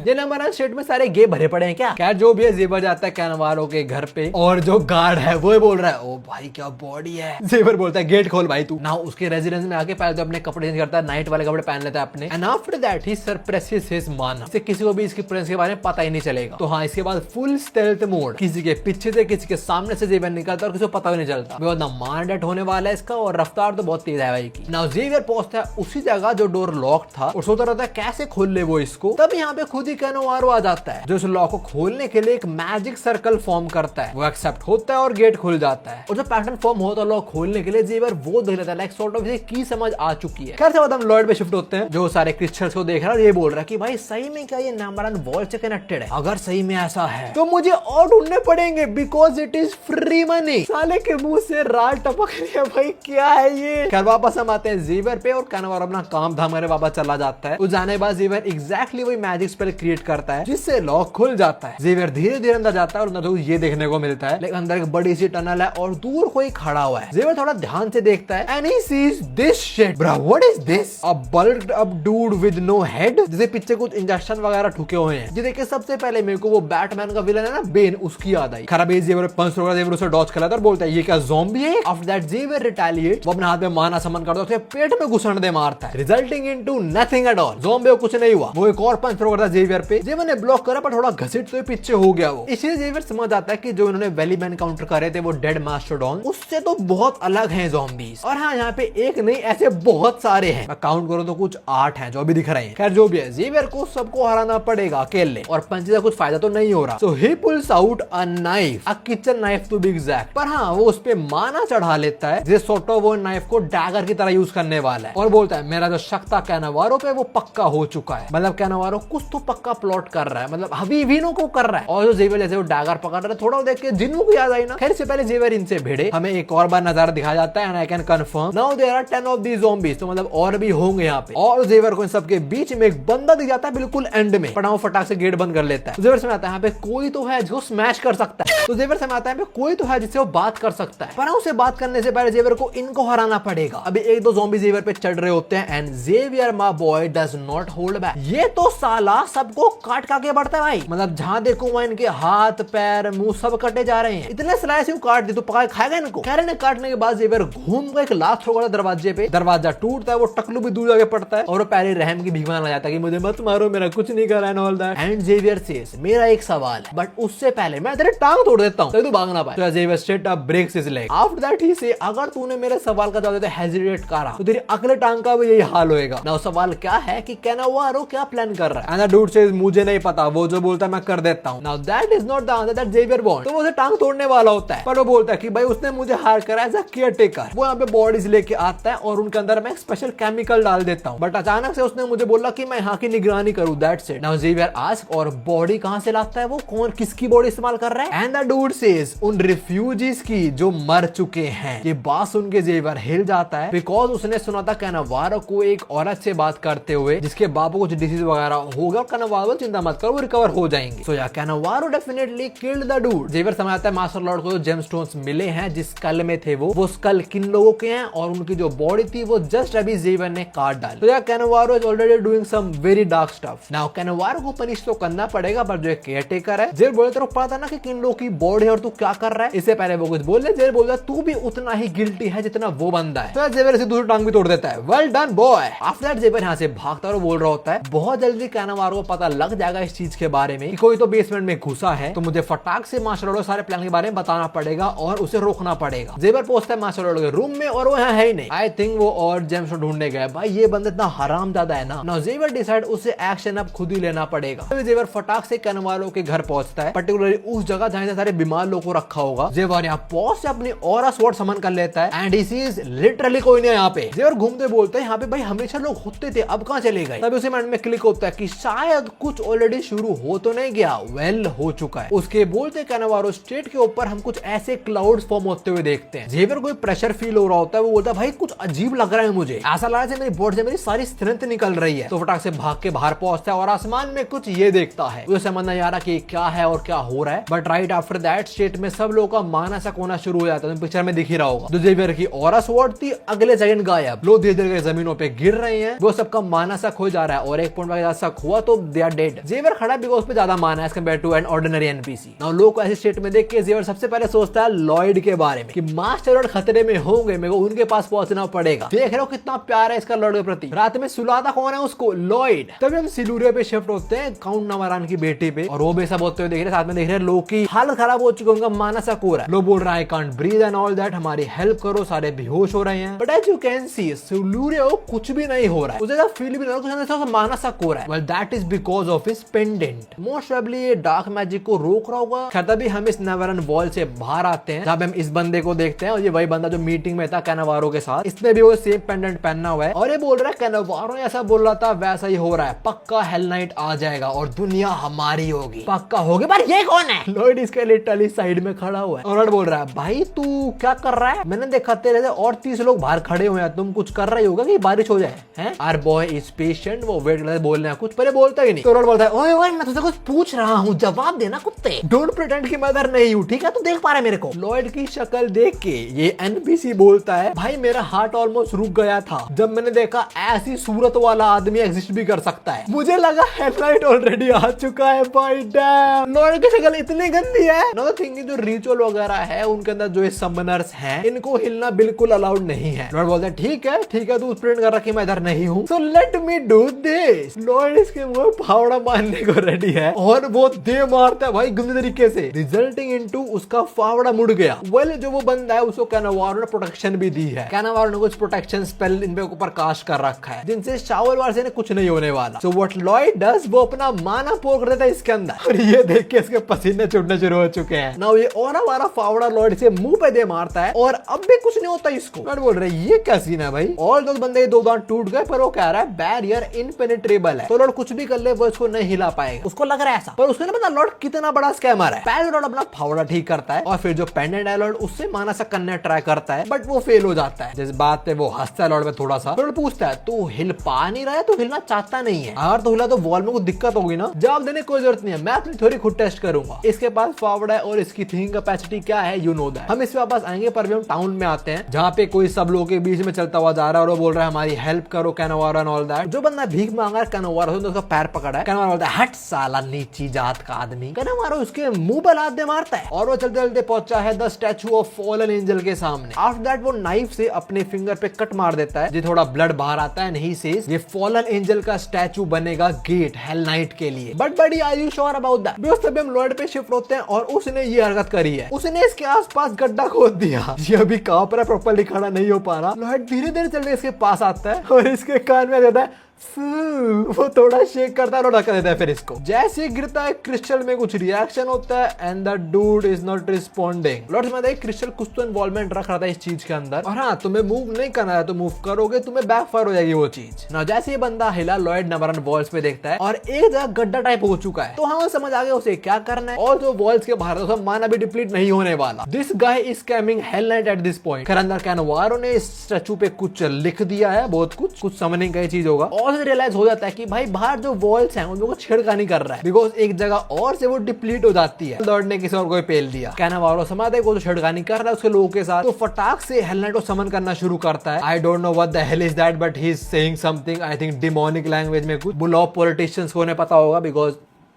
ये हमारा स्टेट में सारे गे भरे पड़े हैं क्या। क्या जो भी है जेवर जाता है कैनावारो के घर पे और जो गार्ड है वो बोल रहा है ओ भाई क्या बॉडी है। जेवर बोलता है गेट खोल भाई तू ना। उसके रेजिडेंस में आके पहले तो अपने कपड़े चेंज करता है, नाइट वाले कपड़े पहन लेता है अपने, and after that he surprises his mana, इससे किसी को भी इसकी प्रेजेंस के बारे में पता ही नहीं चलेगा। तो हाँ इसके बाद फुल स्टेल्थ मोड, किसी के पीछे से किसी के सामने से जेवर निकलता है और किसी को पता भी नहीं चलता। बहुत ना मार डेट होने वाला है इसका, और रफ्तार तो बहुत तेज है भाई की। नाउ जेवर पहुंचता है उसी जगह जो डोर लॉक था और सोचता रहता है कैसे खोल ले वो इसको। तब यहाँ पे खुद ही कैनावारो आ जाता है जो उस लॉक को खोलने के लिए एक मैजिक सर्कल फॉर्म करता है। वो एक्सेप्ट होता है और गेट खुल जाता है, और जो पैटर्न फॉर्म होता है लॉक खोलने के लिए जेवर वो देख लेता है, लाइक सॉर्ट ऑफ की समझ आ चुकी है। खैर से बाद हम लॉर्ड पे शिफ्ट होते हैं जो सारे क्रिश्चियंस को देख रहा है और ये बोल रहा है कि भाई सही में क्या ये नंबर 1 वॉल से कनेक्टेड है, अगर सही में ऐसा है तो मुझे और ढूंढने पड़ेंगे because it is free money. साले के मुंह से राल टपक रही है भाई क्या है ये। खैर वापस हम आते हैं जेवर पे और कैनावारो अपना काम धाम करे वापस चला जाता है। उस जाने के बाद जेवर एग्जैक्टली वही मैजिक स्पेल क्रिएट करता है जिससे लॉक खुल जाता है। जेवर धीरे धीरे अंदर जाता है और अंदर ये देखने को मिलता है लेकिन अंदर एक बड़ी सी टनल है और दूर कोई खड़ा हुआ है। जेवर थोड़ा ध्यान से देखता है and he sees this shit bro, what is this, a bulked up dude with no head, जिसे पीछे कुछ इंजेक्शन वगैरह ठुके हुए हैं। ये देख के सबसे पहले मेरे को वो बैटमैन का विलन है ना बेन, उसकी याद आई। खराब जेवर पंच होगा, जेवर उसे डॉज कराता है और बोलता है ये क्या ज़ॉम्बी है। आफ्टर दैट जेवर रिटेलिएट, वो अपने हाथ में माना समन करता है, उसके पेट में घुसन दे मारता है, resulting into nothing at all. Zombie को कुछ नहीं हुआ। वो एक और पंच करता है जेवर पे, जेवर ने ब्लॉक करा पर थोड़ा घसीट तो पीछे हो गया वो। इसलिए जेवर समझ आता है कि जो इन्होंने वैली मैन काउंटर करे थे वो डेड मास्टरडॉन, उससे तो बहुत अलग हैं ज़ॉम्बीज। और हाँ यहाँ पे एक नहीं ऐसे बहुत सारे हैं, मैं काउंट करूँ तो कुछ 8 हैं जो अभी दिख रहे हैं। खैर जो भी है जेवर को सबको हराना पड़ेगा अकेले, और पंच का कुछ फायदा तो नहीं हो रहा। So he pulls out a knife, a kitchen knife to be exact. पर हाँ वो उस पे माना चढ़ा लेता है जिस सॉर्ट ऑफ वो नाइफ को डैगर की तरह यूज करने वाला है, और बोलता है मेरा जो शक था कैनावारो पे वो पक्का हो चुका है। मतलब कैनावारो कुछ तो पक्का प्लॉट कर रहा है, मतलब अभी विनो को कर रहा है। और जो जेवर जैसे वो डैगर पकड़ रहा है थोड़ा देख के जिन्नू को याद आई ना। खैर से पहले जेवर इनसे भिड़े, हमें एक और बार नजारा दिखाया जाता है and I can confirm now there are 10 of these zombies, तो मतलब और भी होंगे यहाँ पे। और जेवर को इन सबके बीच में एक बंदा दिख जाता है बिल्कुल एंड में, पटाओ फटाक से गेट बंद कर लेता है। जेवर से आता है यहाँ पे कोई तो है जो स्मैश कर सकता है। तो जेवर से आता है कोई तो है जिससे वो बात कर सकता है, पर उसे बात करने से पहले जेवर को इनको हराना पड़ेगा। अभी एक दो ज़ॉम्बी जेवर पे चढ़ रहे होते हैं and Xavier my boy does not hold back. ये तो साला सबको काट के बढ़ता है भाई, मतलब जहां देखो वहां इनके हाथ पैर मुंह सब कटे जा रहे हैं। इतने स्लाइस काट दी तो पका खाएगा इनको। खैर इन्हें काटने के बाद जेवर घूम के एक लात ठोकता दरवाजे पे, दरवाजा टूटता है, वो टकलू भी दूर जाके पड़ता है और वो पहले रहम की भीख मांगने जाता है कि मुझे मत मारो, मेरा कुछ नहीं करा है all that. And Xavier says मेरा एक सवाल है बट उससे पहले मैं तेरे टांग तोड़ देता हूं, तू भाग ना पाए। तो Xavier straight up breaks his leg. After that he से अगर तूने मेरे सवाल का जवाब देते हेजिटेट करा तो तेरी अगले टांग का भी यही हाल होएगा। नाउ सवाल क्या है कि कैनावारो क्या प्लान कर रहा है। एंड द डूड सेज मुझे नहीं पता, वो जो बोलता है मैं कर देता हूं। Now that is not the answer that Xavier want. तो वो उसे टांग तोड़ने करने वाला होता है, पर वो बोलता है कि भाई उसने मुझे हायर करा एज अ केयर टेकर। वो यहाँ पे बॉडीज लेके आता है और उनके अंदर मैं एक स्पेशल केमिकल डाल देता हूँ, बट अचानक से उसने मुझे बोला कि मैं यहाँ की निगरानी करूँ। That's it. Now Xavier ask, और बॉडी कहाँ से लाता है वो, कौन किसकी बॉडी इस्तेमाल कर रहा है? एंड द डूड सेज, उन रिफ्यूजीज की जो मर चुके हैं। ये बात सुन के ज़ेवियर हिल जाता है, बिकॉज उसने सुना था कैनावारो को एक औरत से बात करते हुए जिसके बाबू कुछ डिसीज वगैरह होगा। कैनावारो चिंता मत करो, वो रिकवर हो जाएंगे। So yeah Cannavaro definitely killed the dude. Xavier समझ आता है मास्टर लॉर्ड को जो जेमस्टोन्स मिले हैं जिस स्कल में थे वो स्कल किन लोगों के हैं, और उनकी जो बॉडी थी वो जस्ट अभी ज़ेवियर ने काट डाली। तो yeah Cannavaro is already doing some very dark stuff. Now Cannavaro को पनिश तो करना पड़ेगा, पर जो केयर टेकर है, ज़ेवियर बोले तेरे को पता था ना कि किन लोगों की बॉडी है और तू क्या कर रहा है। इससे पहले वो कुछ बोल रहे, ज़ेवियर बोलता तू भी उतना ही गिल्टी है जितना वो बंदा है। तो ज़ेवियर से दूसरी टांग भी तोड़ देता है। Well done boy. After that Xavier यहाँ से भागता और बोल रहा होता है बहुत जल्दी कैनावारो को पता लग जाएगा इस चीज के बारे में कि कोई तो बेसमेंट में घुसा है, तो मुझे फटाक से मास्टर लॉर्ड सारे प्लान के बारे में बताना पड़ेगा और उसे रोकना पड़ेगा। ज़ेवियर पहुंचता है मास्टर लॉर्ड के रूम में और वो यहाँ है ही नहीं। आई थिंक वो और जेम्सटोन ढूंढने गए। भाई ये बंदा इतना हरामजादा है ना। नाउ ज़ेवियर डिसाइड उसे एक्शन अब खुद ही लेना पड़ेगा। ज़ेवियर फटाक से कैनावारो के घर पहुंचता है, पर्टिकुलरली उस जगह जहां से सारे बीमार लोगों को रखा होगा। ज़ेवियर यहाँ पहुंच से अपनी ऑरा स्वॉर्ड समन कर लेता है एंड ही सीज लिटरली कोई नहीं यहाँ पे। ज़ेवियर घूमते बोलते हैं यहाँ पे भाई हमेशा लोग होते थे, अब कहाँ चले गए। तभी उसे माइंड में क्लिक होता है कि शायद कुछ ऑलरेडी शुरू हो तो नहीं गया, वेल हो चुका है। उसके बोलते कैनावारो स्टेट के ऊपर हम कुछ ऐसे क्लाउड्स फॉर्म होते हुए देखते हैं। ज़ेवियर को प्रेशर फील हो रहा होता है। वो बोलता है भाई कुछ अजीब लग रहा है मुझे, ऐसा लग रहा है मेरी बॉडी से मेरी सारी स्ट्रेंथ निकल रही है। तो फटाक से भाग के बाहर पहुंचता है और आसमान में कुछ ये देखता है। उसे समझ नहीं आ रहा कि क्या है और क्या हो रहा है, but right after that state में सब लोगों का माना सा कोना शुरू हो जाता है। पिक्चर में दिख ही रहा होगा। जो ज़ेवियर की ऑरा स्वॉर्ड थी अगले सेकंड गायब। लोग धीरे धीरे जमीनों पे गिर रहे हैं, वो सबका माना सा खो जा रहा है और एक पॉइंट पर शक हुआ तो दे आर डेड। ज़ेवियर खड़ा बिकॉज उस पे ज्यादा माना है compare to an ordinary NPC. नाउ लोग को ऐसे स्टेट में देख के ज़ेवियर सबसे पहले सोचता है लॉयड के बारे में कि मास्टर लॉर्ड खतरे में होंगे, मेरे को उनके पास पहुंचना पड़ेगा। देख रहे हो कितना प्यार है इसका लॉर्ड के प्रति। रात में सुलाता कौन है उसको, लॉयड। तभी हम सिलूरिया पे शिफ्ट होते हैं काउंट नामारान की बेटी पे, और वो भी सब होते हुए देख रहे हैं। साथ में देख रहे हैं लोग की हालत खराब हो चुकी है, उनका माना सा कोर है। लोग बोल रहा है can't breathe and all that, हमारी हेल्प करो, सारे बेहोश हो रहे हैं। But as you can see Siluria को कुछ भी नहीं हो रहा है, उसे फील भी नहीं, माना सा कोर है। Well that is because of his pendant. Most probably ये डार्क मैजिक को रोक रहा होगा। खैर तभी हम इस नेवरन वॉल से बाहर आते हैं जब हम इस बंदे को देखते हैं, और ये वही बंदा जो मीटिंग में था कैनावारो के साथ। इसने भी वो सेम पेंडेंट पहना हुआ है और ये बोल रहा है कैनावारो ऐसा बोल रहा था वैसा ही हो रहा है, पक्का हेल नाइट आ जाएगा और दुनिया हमारी होगी, पक्का होगी। पर ये कौन है? लॉयड इसके लिटरली साइड में खड़ा हुआ है और बोल रहा है भाई तू क्या कर रहा है? मैंने देखा तेरे से और 30 लोग बाहर खड़े हुए हैं, तुम कुछ कर रहे होगा कि बारिश हो जाए हैं? Our boy is patient. वो वेट करते बोलने कुछ पहले बोलता ही नहीं। तो लॉयड बोलता है ओए ओए मैं तुझसे कुछ पूछ रहा हूँ, जवाब देना कुत्ते। डोंट प्रिटेंड कि मैं इधर नहीं हूँ, ठीक है? तू देख पा रहा है मेरे को? लॉयड की शक्ल देख के ये एनपीसी बोलता है भाई मेरा हार्ट ऑलमोस्ट रुक गया था जब मैंने देखा ऐसी सूरत वाला आदमी एग्जिस्ट भी कर सकता है। मुझे लगा हेल नाइट ऑलरेडी आ चुका है। भाई डैम, लॉयड की शक्ल इतनी गंदी है। अनदर थिंग जो रिचुअल वगैरह है उनके अंदर जो समनर्स हैं इनको हिलना बिल्कुल अलाउड नहीं है। लॉयड बोलता है ठीक है तू प्रिंट कर रखी, मैं इधर नहीं हूँ, so let me do this. Lloyd इसके मुंह फावड़ा मारने को रेडी है और वो दे मारता है भाई गंदे तरीके से, रिजल्टिंग इनटू उसका फावड़ा मुड़ गया। वेल जो वो बंदा है उसको कैनावारो ने प्रोटेक्शन भी दी है। कैनावारो ने कुछ प्रोटेक्शन स्पेल इन पे ऊपर कास्ट कर रखा है जिनसे शावर वार से कुछ नहीं होने वाला। सो व्हाट लॉयड डज, वो अपना माना पोर कर देता है इसके अंदर और ये देख के इसके पसीने छूटने शुरू हो चुके हैं। नाउ ये और हमारा फावड़ा लॉयड से मुंह पे दे मारता है और अब भी कुछ नहीं होता इसको। लॉयड बोल रहे ये क्या सीन है भाई? और दो बंदे दो दांत टूट गए, पर वो कह रहा है बैरियर इनपेनिट्रेबल है, तो लॉर्ड कुछ भी कर ले वो इसको नहीं हिला पाएगा। उसको लग रहा है ऐसा, पर उसको नहीं पता लॉर्ड कितना बड़ा स्कैमर है। पहले लॉर्ड अपना फावड़ा ठीक करता है और फिर जो पेंडेंट है लॉर्ड उससे माना सा करने ट्राई करता है, बट वो फेल हो जाता है। जिस बात पे वो हंसता है लॉर्ड में थोड़ा सा। लॉर्ड पूछता है तू हिल पा नहीं रहा है, तू हिलना चाहता नहीं है? अगर तो हिला तो वॉल में कुछ दिक्कत होगी ना? जवाब देने की कोई जरूरत नहीं है, मैं अपनी थ्योरी खुद टेस्ट करूंगा। इसके पास फावड़ा है और इसकी थिंकिंग कैपेसिटी क्या है यू नो दैट। हम इस पे वापस आएंगे, पर हम टाउन में आते हैं जहाँ पे कोई सब लोगों के बीच में चलता हुआ जा रहा है और वो बोल रहा है हमारी हेल्प करो कैनावारो एंड ऑल दैट। जो बंदा भीख मांग रहा है कैनावारो से उसका पैर पकड़ा है। कैनावारो बोलता है हट साला नीची जात का आदमी। कैनावारो उसके मुंह पर लात दे मारता है और वो चलते चलते पहुंचा है the statue of fallen angel के सामने। आफ्टर दैट वो नाइफ से अपने फिंगर पे कट मार देता है, जो थोड़ा ब्लड बाहर आता है। नहीं सेज ये फॉलन एंजल का स्टैचू बनेगा गेट हेल नाइट के लिए। But buddy are you sure about that? Because तभी हम लॉर्ड पे शिफ्ट होते हैं और उसने ये हरकत करी है, उसने इसके आसपास गड्ढा खोद दिया। ये अभी कहां पर है, प्रॉपर्ली खड़ा नहीं हो पा रहा। लॉर्ड धीरे धीरे चल के इसके पास आता है और इसके कान में कहता है वो थोड़ा शेक करता है और ढका देता है फिर इसको। जैसे ही गिरता है क्रिस्टल में कुछ रिएक्शन होता है and the dude is not responding. Lord समझता है क्रिस्टल कुछ तो इन्वॉल्वमेंट रख रहा था इस चीज के अंदर, और हाँ तुम्हें मूव नहीं करना है तो मूव करोगे तुम्हें बैकफायर हो जाएगी वो चीज ना। जैसे ये बंदा हिला लॉयड नंबर 1 वॉल्स पे देखता है और एक जगह गड्ढा टाइप हो चुका है, तो हाँ समझ आ गया उसे क्या करना है। और जो वॉल्स के बाहर तो माना भी डिप्लीट नहीं होने वाला। This guy is scamming hello night at this point. खैर अंदर कैनवारो ने इस स्टैचू पे कुछ लिख दिया है, बहुत कुछ समनिंग का ये चीज होगा, और रियलाइज हो जाता है कि भाई बाहर जो वॉल्स हैं उन लोगों को छेड़खानी कर रहा है, बिकॉज एक जगह और से वो डिप्लीट हो जाती है। लॉर्ड ने किसी और को पेल दिया। कैनवारो समझता है वो जो छेड़खानी कर रहा है उसके लोगों के साथ, तो फटाक से हेल नाइट को समन करना शुरू करता है। I don't know what the hell is that but he is saying something, I think demonic language में कुछ। बुलाओ पॉलिटिशियंस को उन्हें पता होगा बिकॉज।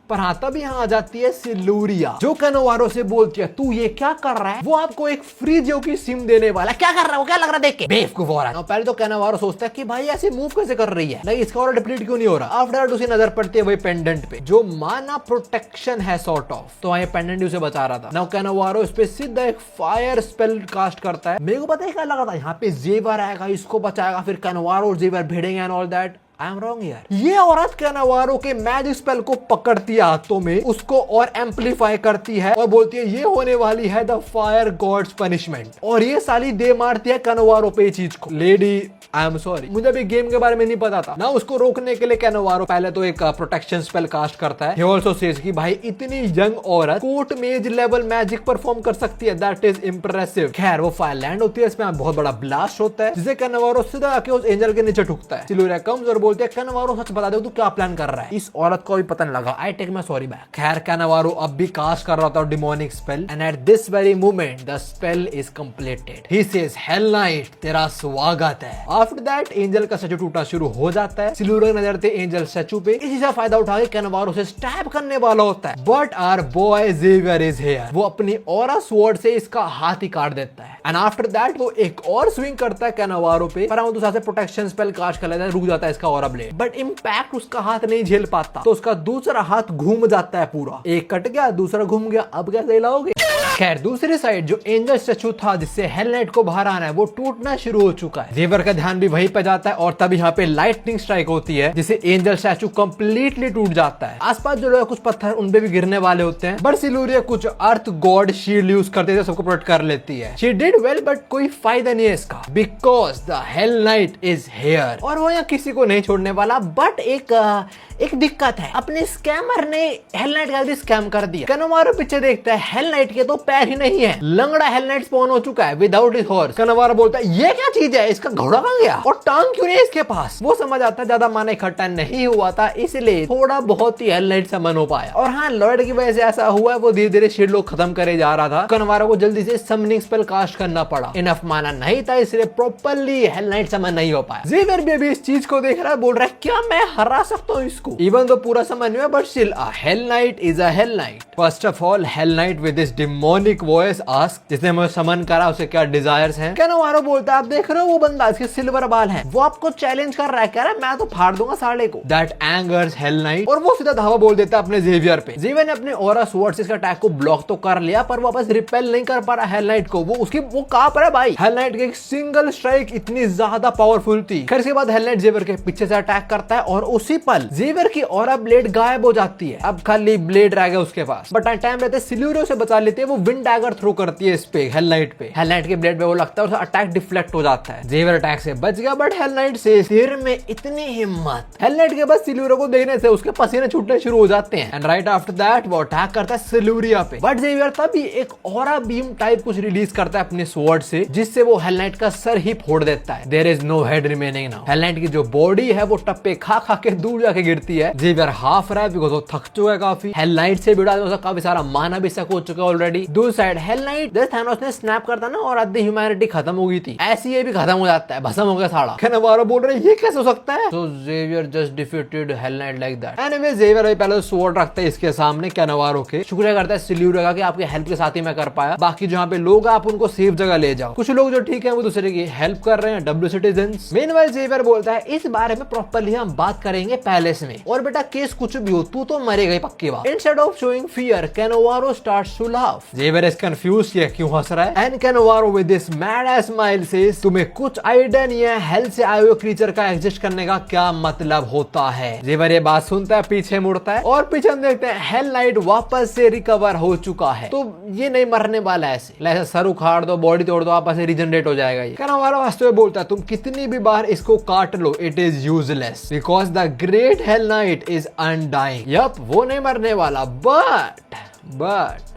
पर हाँ तब यहाँ आ जाती है सिलूरिया जो कैनवारो से बोलती है तू ये क्या कर रहा है, वो आपको एक फ्री जियो की सिम देने वाला। क्या कर रहा है वो, क्या लग रहा है देख के बेवकूफ हो रहा है। पहले तो कैनवारो सोचता है कि भाई ऐसे मूव कैसे कर रही है, नहीं इसका और डिप्लीट क्यों नहीं हो रहा। आफ्टर उसे नजर पड़ती है वही पेंडेंट पे जो माना प्रोटेक्शन है सॉर्ट ऑफ, तो ये पेंडेंट उसे बचा रहा था। नाउ कैनवारो इस पे सीधा एक फायर स्पेल कास्ट करता है। मेरे को पता है क्या लगा था, यहाँ पे जेवर आएगा इसको बचाएगा, फिर कैनवारो और जेवर भिड़ेंगे and all that. I am wrong यार। ये औरत कैनवारो के मैजिक स्पेल को पकड़ती है हाथों में, उसको और एम्पलीफाई करती है और बोलती है ये होने वाली है द फायर गॉड्स पनिशमेंट, और ये साली दे मारती है कैनवारो पे चीज को। लेडी आई एम सॉरी, मुझे भी गेम के बारे में नहीं पता था ना। उसको रोकने के लिए कैनवारो पहले तो एक प्रोटेक्शन स्पेल कास्ट करता है। He also says कि भाई इतनी यंग औरत कोर्ट मेज लेवल मैजिक परफॉर्म कर सकती है, दैट इज इंप्रेसिव। खैर वो फायर लैंड होती है, इसमें बहुत बड़ा ब्लास्ट होता है जिसे कैनवारो सीधा आके उस एंजल के नीचे ठुकता है। सिलूरिया कम्स और बोलते हैं कैनवारो सच बता दे तू क्या प्लान कर रहा है। इस औरत को भी पता नहीं लगा। I take my sorry back. खैर कैनवारो अब भी कास्ट कर रहा था demonic spell and at this very moment the spell is completed. He says hell knight तेरा स्वागत है। आफ्टर दैट एंजल का स्टैचू टूटना शुरू हो जाता है। सिलूरिया नजर थे एंजल स्टैचू पे, इसी से फायदा उठा के कैनवारो से स्टैब करने वाला होता है, but our boy Xavier is here. वो अपनी ऑरा स्वॉर्ड से इसका हाथ ही काट देता है एंड आफ्टर दैट वो एक और स्विंग करता है कैनवारो पे, पर वो दूसरा से प्रोटेक्शन स्पेल कास्ट कर लेता है, रुक जाता है इसका ऑरा ब्लेड, बट इम्पैक्ट उसका हाथ नहीं झेल पाता, तो उसका दूसरा हाथ घूम जाता है पूरा। एक कट गया दूसरा घूम गया, अब कैसे हिलाओगे। खैर दूसरी साइड जो एंजल स्टैचू था जिससे हेल नाइट को बाहर आना है वो टूटना शुरू हो चुका है। जेवर का ध्यान भी वहीं पे जाता है और तब यहाँ पे लाइटनिंग स्ट्राइक होती है जिससे एंजल स्टैचू कंप्लीटली टूट जाता है। आसपास जो लोग कुछ पत्थर उन पे भी गिरने वाले होते हैं, बट सिलूरिया कुछ अर्थ गॉड शील्ड यूज करते थे, सबको प्रोटेक्ट कर लेती है। शी डिड वेल बट कोई फायदा नहीं है इसका, because the hell Knight is here. और वो यहाँ किसी को नहीं छोड़ने वाला, बट एक दिक्कत है, अपने स्कैमर ने हेल नाइट का भी स्कैम कर दिया। कैनवारो पीछे देखता है, हेल नाइट के तो पैर ही नहीं है, लंगड़ा हेल नाइट स्पॉन हो चुका है विदाउट हिज हॉर्स। कैनवारो बोलता है ये क्या चीज है, इसका घोड़ा कहां गया और टांग क्यों नहीं इसके पास। वो समझ आता है ज्यादा माना इकट्ठा नहीं हुआ था, इसलिए थोड़ा बहुत ही हेल नाइट समन हो पाया। और हाँ लॉर्ड की वजह से ऐसा हुआ है, वो धीरे धीरे शील्ड को खत्म करे जा रहा था। कैनवारो को जल्दी से समनिंग स्पेल कास्ट करना पड़ा, इनफ माना नहीं था, इसलिए प्रॉपर्ली हेल नाइट समन नहीं हो पाया। जेवियर भी अभी इस चीज को देख रहा है, बोल रहा है क्या मैं हरा सकता हूँ इसको, इवन तो पूरा समझ में, but still a hello Knight is a hello night. First of all hello night with this demonic voice ask, जिसने मुझे समन करा उसे क्या डिजायर्स हैं। कैनवारो बोलता है आप देख रहे हो वो बंदा इसके सिल्वर बाल हैं, वो आपको चैलेंज कर रहा है, कह रहा है मैं तो फाड़ दूंगा साले को। दैट एंगर्स हेल नाइट और वो सीधा धावा बोल देता है अपने जेवियर पे। जेवियर ने अपने ऑरा स्वॉर्ड से इसका अटैक को ब्लॉक तो कर लिया, पर वापस रिपेल नहीं कर पा रहा हेल नाइट को। वो कांप रहा है भाई। हेल नाइट की एक सिंगल स्ट्राइक इतनी ज्यादा पावरफुल थी। फिर इसके बाद हेल नाइट जेवियर के पीछे से अटैक करता है और उसी पल जेवियर की ऑरा ब्लेड गायब हो जाती है। अब खाली ब्लेड रह गया उसके पास, बट टाइम रहते सिल्यूरियो से बचा लेते हैं। वो विंड डैगर थ्रो करती है इस पे हेल नाइट पे। हेल नाइट के ब्लेड पे वो लगता है, उसका अटैक डिफ्लेक्ट हो जाता है। जेवियर अटैक से बच गया, बट हेल नाइट से सिर में इतनी हिम्मत। हेल नाइट के बाद सिल्यूरियो को देखने से उसके पसीने छूटने शुरू हो जाते हैं एंड राइट आफ्टर दैट वो अटैक करता है सिल्यूरिया पे। बट जेवियर तभी एक ऑरा बीम टाइप कुछ रिलीज करता है अपने स्वॉर्ड से, जिससे वो हेल नाइट का सर ही फोड़ देता है। There is no head remaining now. Hell knight की जो बॉडी है वो टप्पे खा खा के दूर जाके गिरती है। जेवियर हाफ रहा है बिकॉज वो थक चुका है काफी। हेल नाइट से भिड़ा तो काफी सारा माना भी सक हो चुका है ऑलरेडी। दूसरी साइड हेल नाइट जैसे थैनोस ने स्नैप करता ना और आधी ह्यूमैनिटी खत्म हो गई थी, ऐसी ये भी खत्म हो जाता है, भस्म हो गया साड़ा। कैनवारो बोल रहे ये कैसे हो सकता है। So Xavier just defeated Hell Knight like that. Anyway Xavier अभी पहले स्वॉर्ड रखता है इसके सामने कैनवारो के, शुक्रिया करता है सिल्यूरिया का कि आपकी हेल्प के साथ ही मैं कर पाया। बाकी जहाँ पे लोग आप उनको सेफ जगह ले जाओ। कुछ लोग जो ठीक है वो दूसरे की हेल्प कर रहे हैं, डब्ल्यू सिटीजंस। मेनवाइल Xavier बोलता है इस बारे में प्रॉपर्ली हम बात करेंगे पैलेस में, और बेटा केस कुछ भी हो तू तो मरेगा ही पक्की बात। Instead of showing fear Cannavaro starts to laugh. Xavier is confuse ये क्यों हंस रहा है। And Cannavaro with this mad ass smile says तुम्हें कुछ आइडिया नहीं है हेल से आए हुए क्रीचर का एग्जिस्ट करने का क्या मतलब होता है। जेवर ये बात सुनता है, पीछे मुड़ता है और पीछे हम देखते हैं हेल नाइट वापस से रिकवर हो चुका है। तो ये नहीं मरने वाला है ऐसे सर उखाड़ दो, बॉडी तोड़ दो, वापस से रीजनरेट हो जाएगा। ये कैनवारो हंसते हुए बोलता है तुम कितनी भी बार इसको काट लो it is useless because the great Hell Knight is undying. Yup, वो नहीं मरने वाला। बट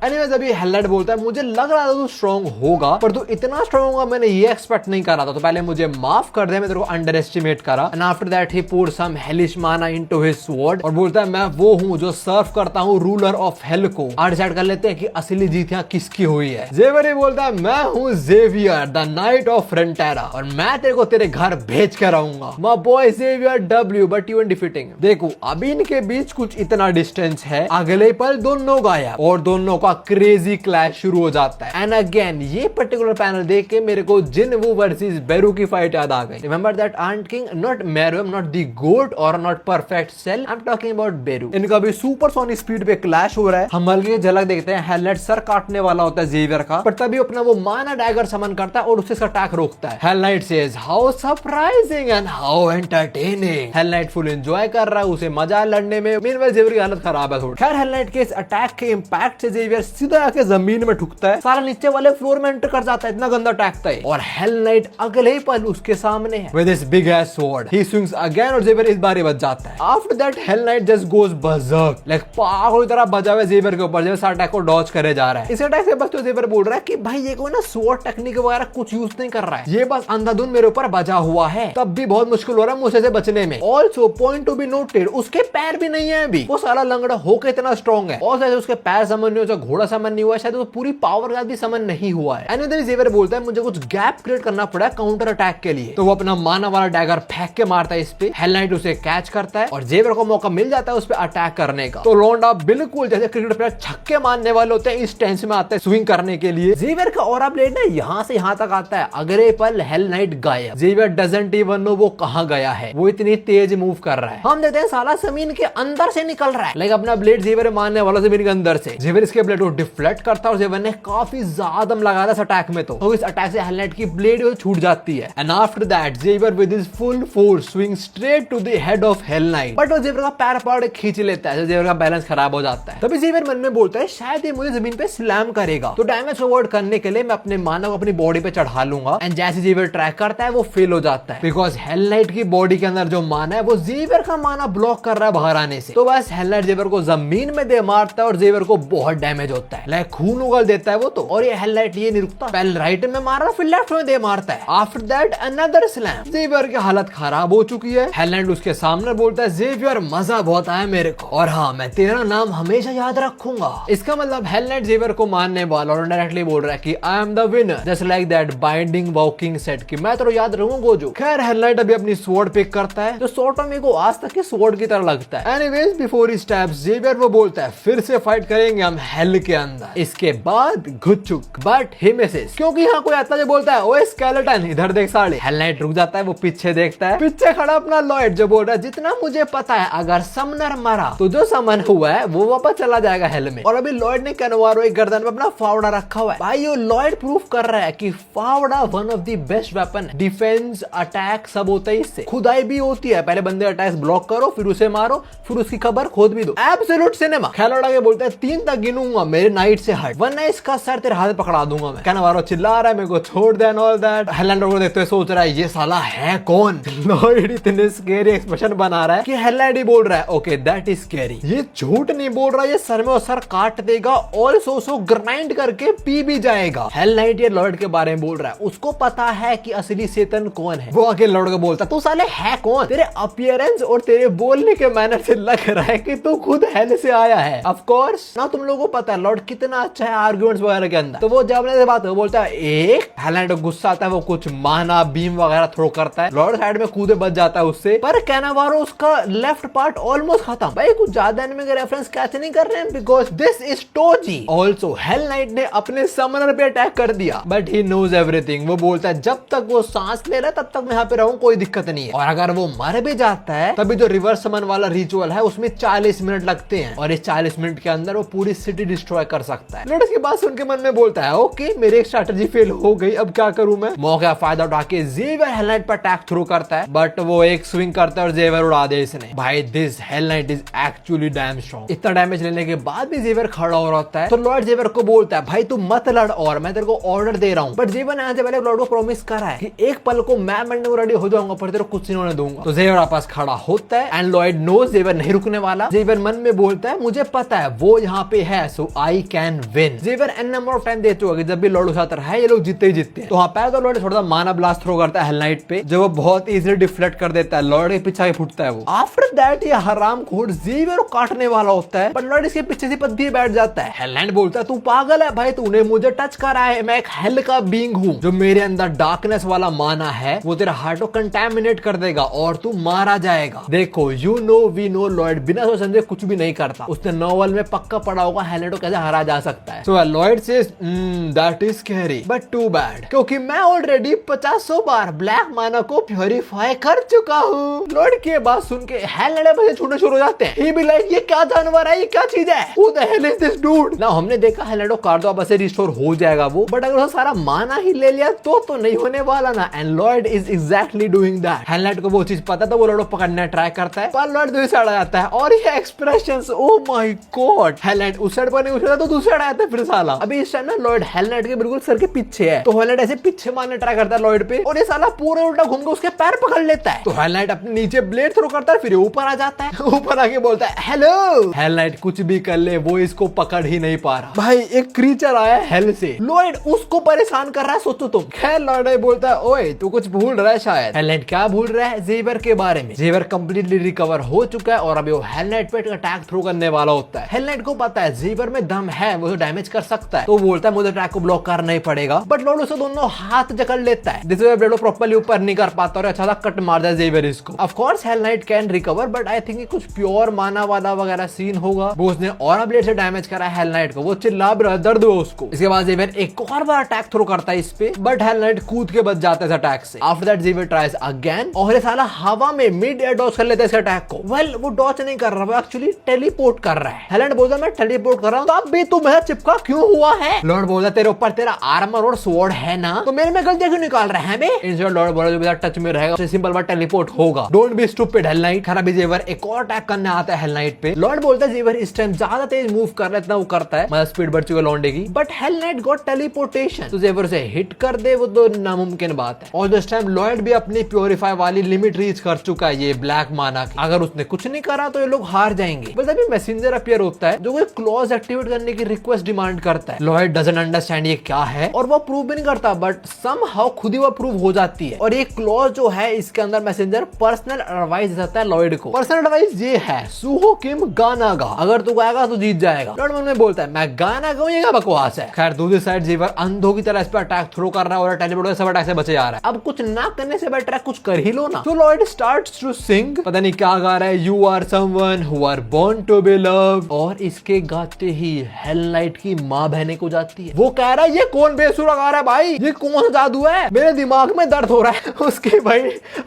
एनीवेज अभी हेल नाइट बोलता है मुझे लग रहा था तू स्ट्रॉन्ग होगा पर तू इतना स्ट्रॉन्ग होगा मैंने ये एक्सपेक्ट नहीं करा था, तो पहले मुझे माफ कर दे, मैं तेरे को अंडर एस्टिमेट करा। And after that he poured some hellish mana into his sword और बोलता है मैं वो हूँ जो सर्व करता हूँ रूलर ऑफ हेल को। आज डिसाइड कर लेते हैं कि असली जीत यहाँ किसकी हुई है। जेवर ही बोलता है मैं हूँ Xavier the knight of Frontera और मैं तेरे को तेरे घर भेज कर आऊंगा। My boy Xavier W but you defeating. देखो अभी इनके बीच कुछ इतना डिस्टेंस है, अगले पल दोनों गायब और दोनों का क्रेजी क्लैश शुरू हो जाता है। एंड अगेन ये पर्टिकुलर पैनल देख के मेरे को जिन वो वर्सेस बेरू की फाइट याद आ गई। Remember that ant king, not Meruem, not the goat और not Perfect Cell, I am talking about Beru. इनका भी सुपर सोनिक स्पीड पे क्लैश हो रहा है। हम हल्की झलक देखते हैं हेल नाइट सर काटने वाला होता है जेवियर का, पर तभी अपना वो माना डैगर समन करता है और उससे अटैक रोकता है। Hello night says how surprising and how entertaining. Hello night full enjoy कर रहा है, उसे मजा लड़ने में। मीनवाइल जेवियर की हालत खराब है थोड़ी। खैर हेल नाइट के इस अटैक के इंपैक्ट से जेवियर सीधा आके जमीन में ठुकता है, सारा नीचे वाले फ्लोर में एंटर कर जाता है, इतना गंदा अटैक था। और हेल नाइट अगले ही पल उसके सामने है with his big ass sword. He swings again और जेवियर इस बार ही बच जाता है। After that Hell Knight just goes berserk like पागल की तरह बजा हुआ जेवियर के ऊपर। जेवियर अटैक को डॉज करे जा रहा है। इस अटैक से बस तो जेवियर बोल रहा है कि भाई ये कोई ना स्वॉर्ड टेक्निक वगैरह कुछ यूज नहीं कर रहा है, ये बस अंधाधुन मेरे ऊपर बजा हुआ है, तब भी बहुत मुश्किल हो रहा है मुझसे से बचने में। Also point to be noted उसके पैर भी नहीं है अभी, वो सारा लंगड़ा होकर इतना स्ट्रॉन्ग है और शायद उसके पैर समन नहीं हुआ, घोड़ा समन नहीं हुआ, शायद वो पूरी पावर का भी समन नहीं हुआ है। एनीवेज जेवियर बोलता है मुझे कुछ गैप क्रिएट करना पड़ा काउंटर अटैक के लिए, तो वो अपना माना वाला डैगर फेंक के मारता है इस पे। हेल नाइट उसे कैच करता है और जेवियर को मौका मिल जाता है उस पे अटैक करने का। तो लोंडा बिल्कुल जैसे क्रिकेट प्लेयर छक्के मारने वाले होते हैं इस टेंस में आता है स्विंग करने के लिए। जेवियर का ऑरा ब्लेड ना यहाँ से यहाँ तक आता है, अगले पल हेल नाइट गायब। जेवियर डजंट इवन नो वो कहाँ गया है, वो इतनी तेज मूव कर रहा है। हम देखते हैं साला जमीन के अंदर से निकल रहा है, लाइक अपना ब्लेड जेवियर मारने वाला जमीन के अंदर से। जेवियर इसके ब्लेड को डिफ्लेक्ट करता है और जेवियर ने काफी ज्यादा दम लगाया था इस अटैक में, तो इस अटैक से हेल नाइट की ब्लेड छूट जाती है। And after that Xavier with his full force swing straight to the head of hell knight, but वो जेवियर का पैर पकड़ खींच लेता है, जेवियर का बैलेंस खराब हो जाता है। तभी जेवियर मन में बोलता है शायद ये मुझे जमीन पे स्लैम करेगा, तो डैमेज को अवॉइड करने के लिए मैं अपने माना को अपनी बॉडी पे चढ़ा लूंगा। एंड जैसे जेवियर ट्रैक करता है वो फेल हो जाता है बिकॉज हेल नाइट की बॉडी के अंदर जो माना है वो जेवियर का माना ब्लॉक कर रहा है बाहर आने से। तो बस हेल नाइट जेवियर को जमीन में दे मारता है और जेवियर को बहुत डैमेज होता है, लाइक खून उगल देता है वो तो। और ये हेल नाइट ये नहीं रुकता, पहले राइट में मार रहा फिर लेफ्ट में दे मारता है। After that another slam. Xavier की हालत खराब हो चुकी है। हेल नाइट उसके सामने बोलता है जेवियर मजा बहुत आया मेरे को और हाँ मैं तेरा नाम हमेशा याद रखूंगा। इसका मतलब हेल नाइट जेवियर को मारने वाला और डायरेक्टली बोल रहा है कि I am the winner just like that binding walking set कि मैं तो याद रखूंगा गोजो। खैर हेल नाइट अभी अपनी स्वॉर्ड पिक करता है जो सॉर्ट ऑफ मेरे को आज तक की स्वॉर्ड की तरह लगता है। Anyways before he stabs Xavier वो बोलता है फिर से फाइट करेंगे हम हेल के अंदर, इसके बाद घुचुक। बट ही मिसेस क्योंकि यहाँ कोई आता जो बोलता है ओए स्केलेटन इधर देख साले। हेल नाइट रुक जाता है, वो पीछे देखता है, पीछे खड़ा अपना लॉयड जो बोल रहा है जितना मुझे पता है अगर समनर मरा तो जो समन हुआ है वो वापस चला जाएगा हेल में। और अभी लॉयड ने कैनवारो एक गर्दन में अपना फावड़ा रखा हुआ है। भाई ये लॉयड प्रूफ कर रहा है कि फावड़ा one of the best weapon, defence attack सब होता है इससे, खुदाई भी होती है। पहले बंदे अटैक ब्लॉक करो फिर उसे मारो फिर उसकी खबर खोद भी दो। Absolute cinema. खेल के बोलता है 3 तक गिनूंगा मेरे नाइट से हट वरना इसका सर तेरे हाथ पकड़ा दूंगा मैं। कैनवारो चिल्ला रहा है मेरे को छोड़ दे and all that. Hell Knight को देखते हुए सोच रहा है ये साला है कौन। लॉयड इतने स्कैरी एक्सप्रेशन बना रहा है कि हेल नाइट ही बोल रहा है ओके दैट इज स्कैरी। ये झूठ नहीं बोल रहा, ये सर में और सर काट देगा और सो ग्राइंड करके पी भी जाएगा। हेल नाइट ये लॉयड के बारे में बोल रहा है, उसको पता है कि असली सेतन कौन है। वो आके लॉयड को बोलता तू साले है कौन, तेरे अपीयरेंस और तेरे बोलने के मैनर से लग रहा है कि तू खुद हेल से आया है। ऑफ कोर्स ना तुम लोगों को पता है लॉर्ड कितना अच्छा है आर्गुमेंट्स वगैरह के अंदर। तो वो जब से बात है बोलता है एक हेल नाइट को गुस्सा आता है, वो कुछ माना बीम वगैरह थ्रो करता है, लॉर्ड साइड में कूदे बच जाता है उससे, पर कैनावारो उसका लेफ्ट पार्ट ऑलमोस्ट खत्म। भाई कुछ ज्यादा एनिमे का रेफरेंस कैच नहीं कर रहे हैं because this is Toji. Also Hell Knight ने अपने समनर पे अटैक कर दिया बट ही नोज एवरीथिंग। वो बोलता है जब तक वो सांस ले रहा है तब तक मैं यहाँ पे रहूं, कोई दिक्कत नहीं है। और अगर वो मर भी जाता है तभी जो रिवर्स समन वाला रिचुअल है उसमें 40 मिनट लगते हैं और इस 40 मिनट के अंदर वो पूरी सिटी डिस्ट्रॉय कर सकता है। लॉर्ड की बात सुन के मन में बोलता है ओके मेरी एक स्ट्रैटेजी फेल हो गई, अब क्या करूं मैं। मौके का फायदा उठा के जेवियर हेल नाइट पर अटैक थ्रो करता है, बट वो एक स्विंग करता है और जेवियर उड़ा दे इसने। भाई this hello Knight is actually dam strong. इतना डैमेज लेने के बाद भी जेवियर खड़ा हो रहता है, तो लॉर्ड जेवियर को बोलता है भाई तू मत लड़ और मैं तेरे को ऑर्डर दे रहा हूँ। बट जेवियर ने आने पहले लॉर्ड को प्रॉमिस करा है कि एक पल को मैं मरने को रेडी हो जाऊंगा पर तेरे को कुछ नहीं होने दूंगा। तो जेवियर आपस खड़ा होता है एंड लॉर्ड नोज जेवियर नहीं रुकने वाला। जेवियर मन में बोलता है मुझे पता है वो यहाँ पे है, so I can win. Xavier an number of time दे चुका कि जब भी लॉर्ड उठाता है ये लोग जीतते ही जीतते हैं। तो वहाँ पे तो लॉर्ड थोड़ा सा माना ब्लास्ट थ्रो करता है हेल नाइट पे, जो वो बहुत इजीली डिफ्लेक्ट कर देता है। लॉर्ड के पीछे आके फुटता है वो। आफ्टर दैट ये हरामखोर जेवियर को काटने वाला होता है, बट लॉर्ड इसके पीछे से पद भी बैठ जाता है। हेल नाइट बोलता है तू पागल है भाई, तूने मुझे टच करा है, मैं एक हेल का बीइंग हूँ। जो मेरे अंदर डार्कनेस वाला माना है वो तेरा हार्ट को कंटामिनेट कर देगा और तू मारा जाएगा। देखो you know we know Lord बिना सोच समझे कुछ भी नहीं करता। उसने नॉवल में पक्का पढ़ा होगा हेल नाइट को कैसे हरा जा सकता है। So Lord says that is scary but too bad, क्योंकि मैं ऑलरेडी 50 बार ब्लैक माना को प्योरीफाई कर चुका हूँ। लॉर्ड की बात सुन के हेल नाइट बसे छूटने शुरू हो जाते हैं। ही भी लाइक ये क्या जानवर है, ये क्या चीज है, who the hell is this dude. ना हमने देखा हेल नाइट को काट दो बसे रिस्टोर हो जाएगा वो, बट अगर वो सारा माना ही ले लिया तो नहीं होने वाला ना। And Lord is exactly doing that. Hell Knight को वो चीज पता था, वो लॉर्ड को पकड़ने ट्राई करता है पर लॉर्ड दूसरी साइड आ जाता है और ये expressions oh my God. Hello night उस साइड पर नहीं उछला तो दूसरी साइड आता है फिर साला। अभी इस टाइम ना लॉर्ड हेल नाइट के बिल्कुल सर के पीछे है, तो हेल नाइट ऐसे पीछे मारने ट्राई करता है लॉर्ड पे और ये साला पूरा उल्टा घूम के उसके पैर पकड़ लेता है। तो हेल नाइट अपने नीचे ब्लेड थ्रो करता है, फिर ऊपर आ जाता है। ऊपर आके बोलता है हेलो। हेल नाइट कुछ भी कर ले वो इसको पकड़ ही नहीं पा रहा। भाई एक क्रीचर आया हेल से, लॉर्ड उसको परेशान कर रहा है, सोचो तुम। खैर लॉर्ड बोलता है ओए तू कुछ भूल रहा है शायद। हेल नाइट क्या भूल रहा है, जेवियर के बारे में। जेवियर कंप्लीटली रिकवर हो चुका है और अभी वो हेल नाइट पे अटैक थ्रो करने वाला होता है। हेल नाइट को पता है जेवियर में दम है, वो डैमेज कर सकता है, तो बोलता है मुझे अटैक को ब्लॉक करना ही पड़ेगा। बट लॉर्ड उसे दोनों हाथ जकड़ लेता है, जिससे ब्लेड प्रॉपर्ली ऊपर नहीं कर पाता और अच्छा सा कट मार देता है जेवियर इसको। Of course hello night can recover, but I think कुछ प्योर माना वाला वगैरह सीन होगा। वो उसने और ब्लेड से डैमेज करा है हेल नाइट को, वो चिल्ला रहा है, दर्द हुआ उसको। इसके बाद जेवियर एक और बार अटैक थ्रो करता है इस पे, बट हेल नाइट कूद के बच जाता है इस अटैक से। After that Xavier tries again और ये साला हवा में मिड एयर डॉज कर लेता है इस अटैक को। वेल वो डॉज नहीं कर रहा, वो एक्चुअली टेलीपोर्ट कर रहा है। हेल नाइट बोलता है मैं टेलीपोर्ट कर रहा हूँ, तो अब भी तू मेरा चिपका क्यों हुआ है। लॉर्ड बोलता तेरे ऊपर तेरा आर्मर और स्वॉर्ड है ना, तो मेरे में गलतियां क्यों निकाल रहा है बे। इंस्टेड लॉर्ड बोला जो मेरा टच में रहेगा उसे सिंपल बात टेलीपोर्ट होगा। Don't be stupid hello night. खराब जेवियर एक और अटैक करने आता है हेल नाइट पे। लॉर्ड बोलता है जेवियर इस टाइम ज्यादा तेज मूव कर रहा है, इतना वो करता है, मतलब स्पीड बढ़ चुकी लॉन्डे की। But hello night got teleportation, तो जेवियर से हिट कर दे वो तो नामुमकिन बात है। और दिस टाइम लॉर्ड भी अपनी प्योरीफाई वाली लिमिट रीच कर चुका है ये ब्लैक माना की। अगर उसने कुछ नहीं करा तो ये लोग हार जाएंगे। बस अभी मैसेंजर अपीयर होता है जो कोई क्लॉज एक्टिवेट करने की रिक्वेस्ट डिमांड करता है। लॉर्ड डजंट अंडरस्टैंड ये क्या है और वो प्रूव भी नहीं करता, बट समहाउ खुद ही वो प्रूव हो जाती है। और ये क्लॉज जो है इसके अंदर मैसेंजर पर्सनल एडवाइस देता है लॉर्ड को। पर्सनल एडवाइस ये है सुहो किम गाना गा, अगर तू गाएगा तो जीत जाएगा। लॉर्ड मन में बोलता है मैं गाना गाऊं, ये क्या बकवास है। खैर दूसरी साइड जेवियर अंधों की तरह इस पर अटैक थ्रो कर रहा है और टेलीपोर्ट सब अटैक से बचे जा रहा है। अब कुछ ना करने से बेटर है कुछ कर ही लो ना। तो लॉर्ड स्टार्ट्स टू सिंग, पता नहीं क्या गा रहा है, you are someone who are born to be loved, और इसके गाते ही हेल नाइट की माँ बहने को जाती है। वो कह रहा है ये कौन बेसुरा गा रहा है भाई, ये कौन सा जादू है, मेरे दिमाग में दर्द हो रहा है। उसके भाई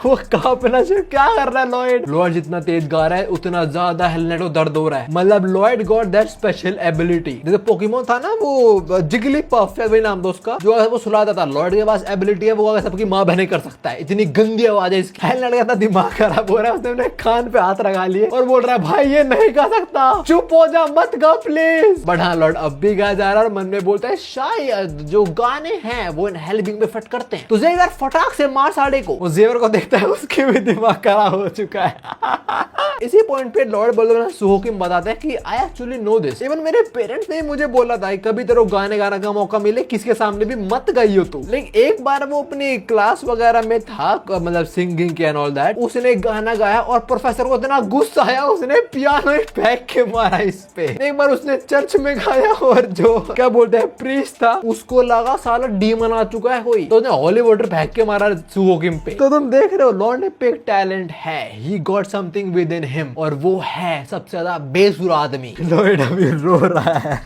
वो कांपना से क्या कर रहा है लॉर्ड। लॉर्ड जितना तेज गा रहा है उतना ज्यादा हेल नाइट को दर्द हो रहा है। मतलब Lord got that special ability, जैसे पोकेमोन था ना वो जिगलीपफ वही नाम था उसका, जो वो सुलाता था। लॉर्ड के पास एबिलिटी है, वो सबकी माँ बहने कर सकता है। इतनी गंदी आवाज है इसकी। हेल नाइट का दिमाग खराब हो रहा है, उसने कान पे हाथ लगा लिए और बोल रहा है भाई ये नहीं गा सकता, चुप हो जा, मत गा प्लीज। बट हाँ लॉर्ड अब भी गा जा रहा है और मन में बोलता है शायद जो गाने हैं वो इन हेल बीइंग पे फिट करते हैं, तो जेवियर फटाक से मार साड़े को। वो जेवियर को देखता है उसके भी दिमाग खराब हो चुका है। इसी पॉइंट पे लॉर्ड बोलते सुहो किम बताते हैं कि I actually know this, even मेरे पेरेंट्स ने मुझे बोला था कभी तेरे गाने गाने का मौका मिले किसके सामने भी मत गाइयो तू। लेकिन एक बार वो अपनी क्लास वगैरह में था, मतलब सिंगिंग के एंड ऑल दैट, उसने गाना गाया और प्रोफेसर को इतना गुस्सा आया उसने पियानो ही फेंक के मारा इस पे। एक बार उसने चर्च में गाया और जो क्या बोलते हैं प्रीस्ट था उसको लगा साला डीमन आ चुका है कोई, तो उसने होली वाटर फेंक के मारा सुहो किम पे। तो तुम देख रहे हो लॉर्ड पे एक टैलेंट है, he got something with in him, और वो है सबसे ज्यादा बेसुरा आदमी। लॉर्ड अभी रो रहा है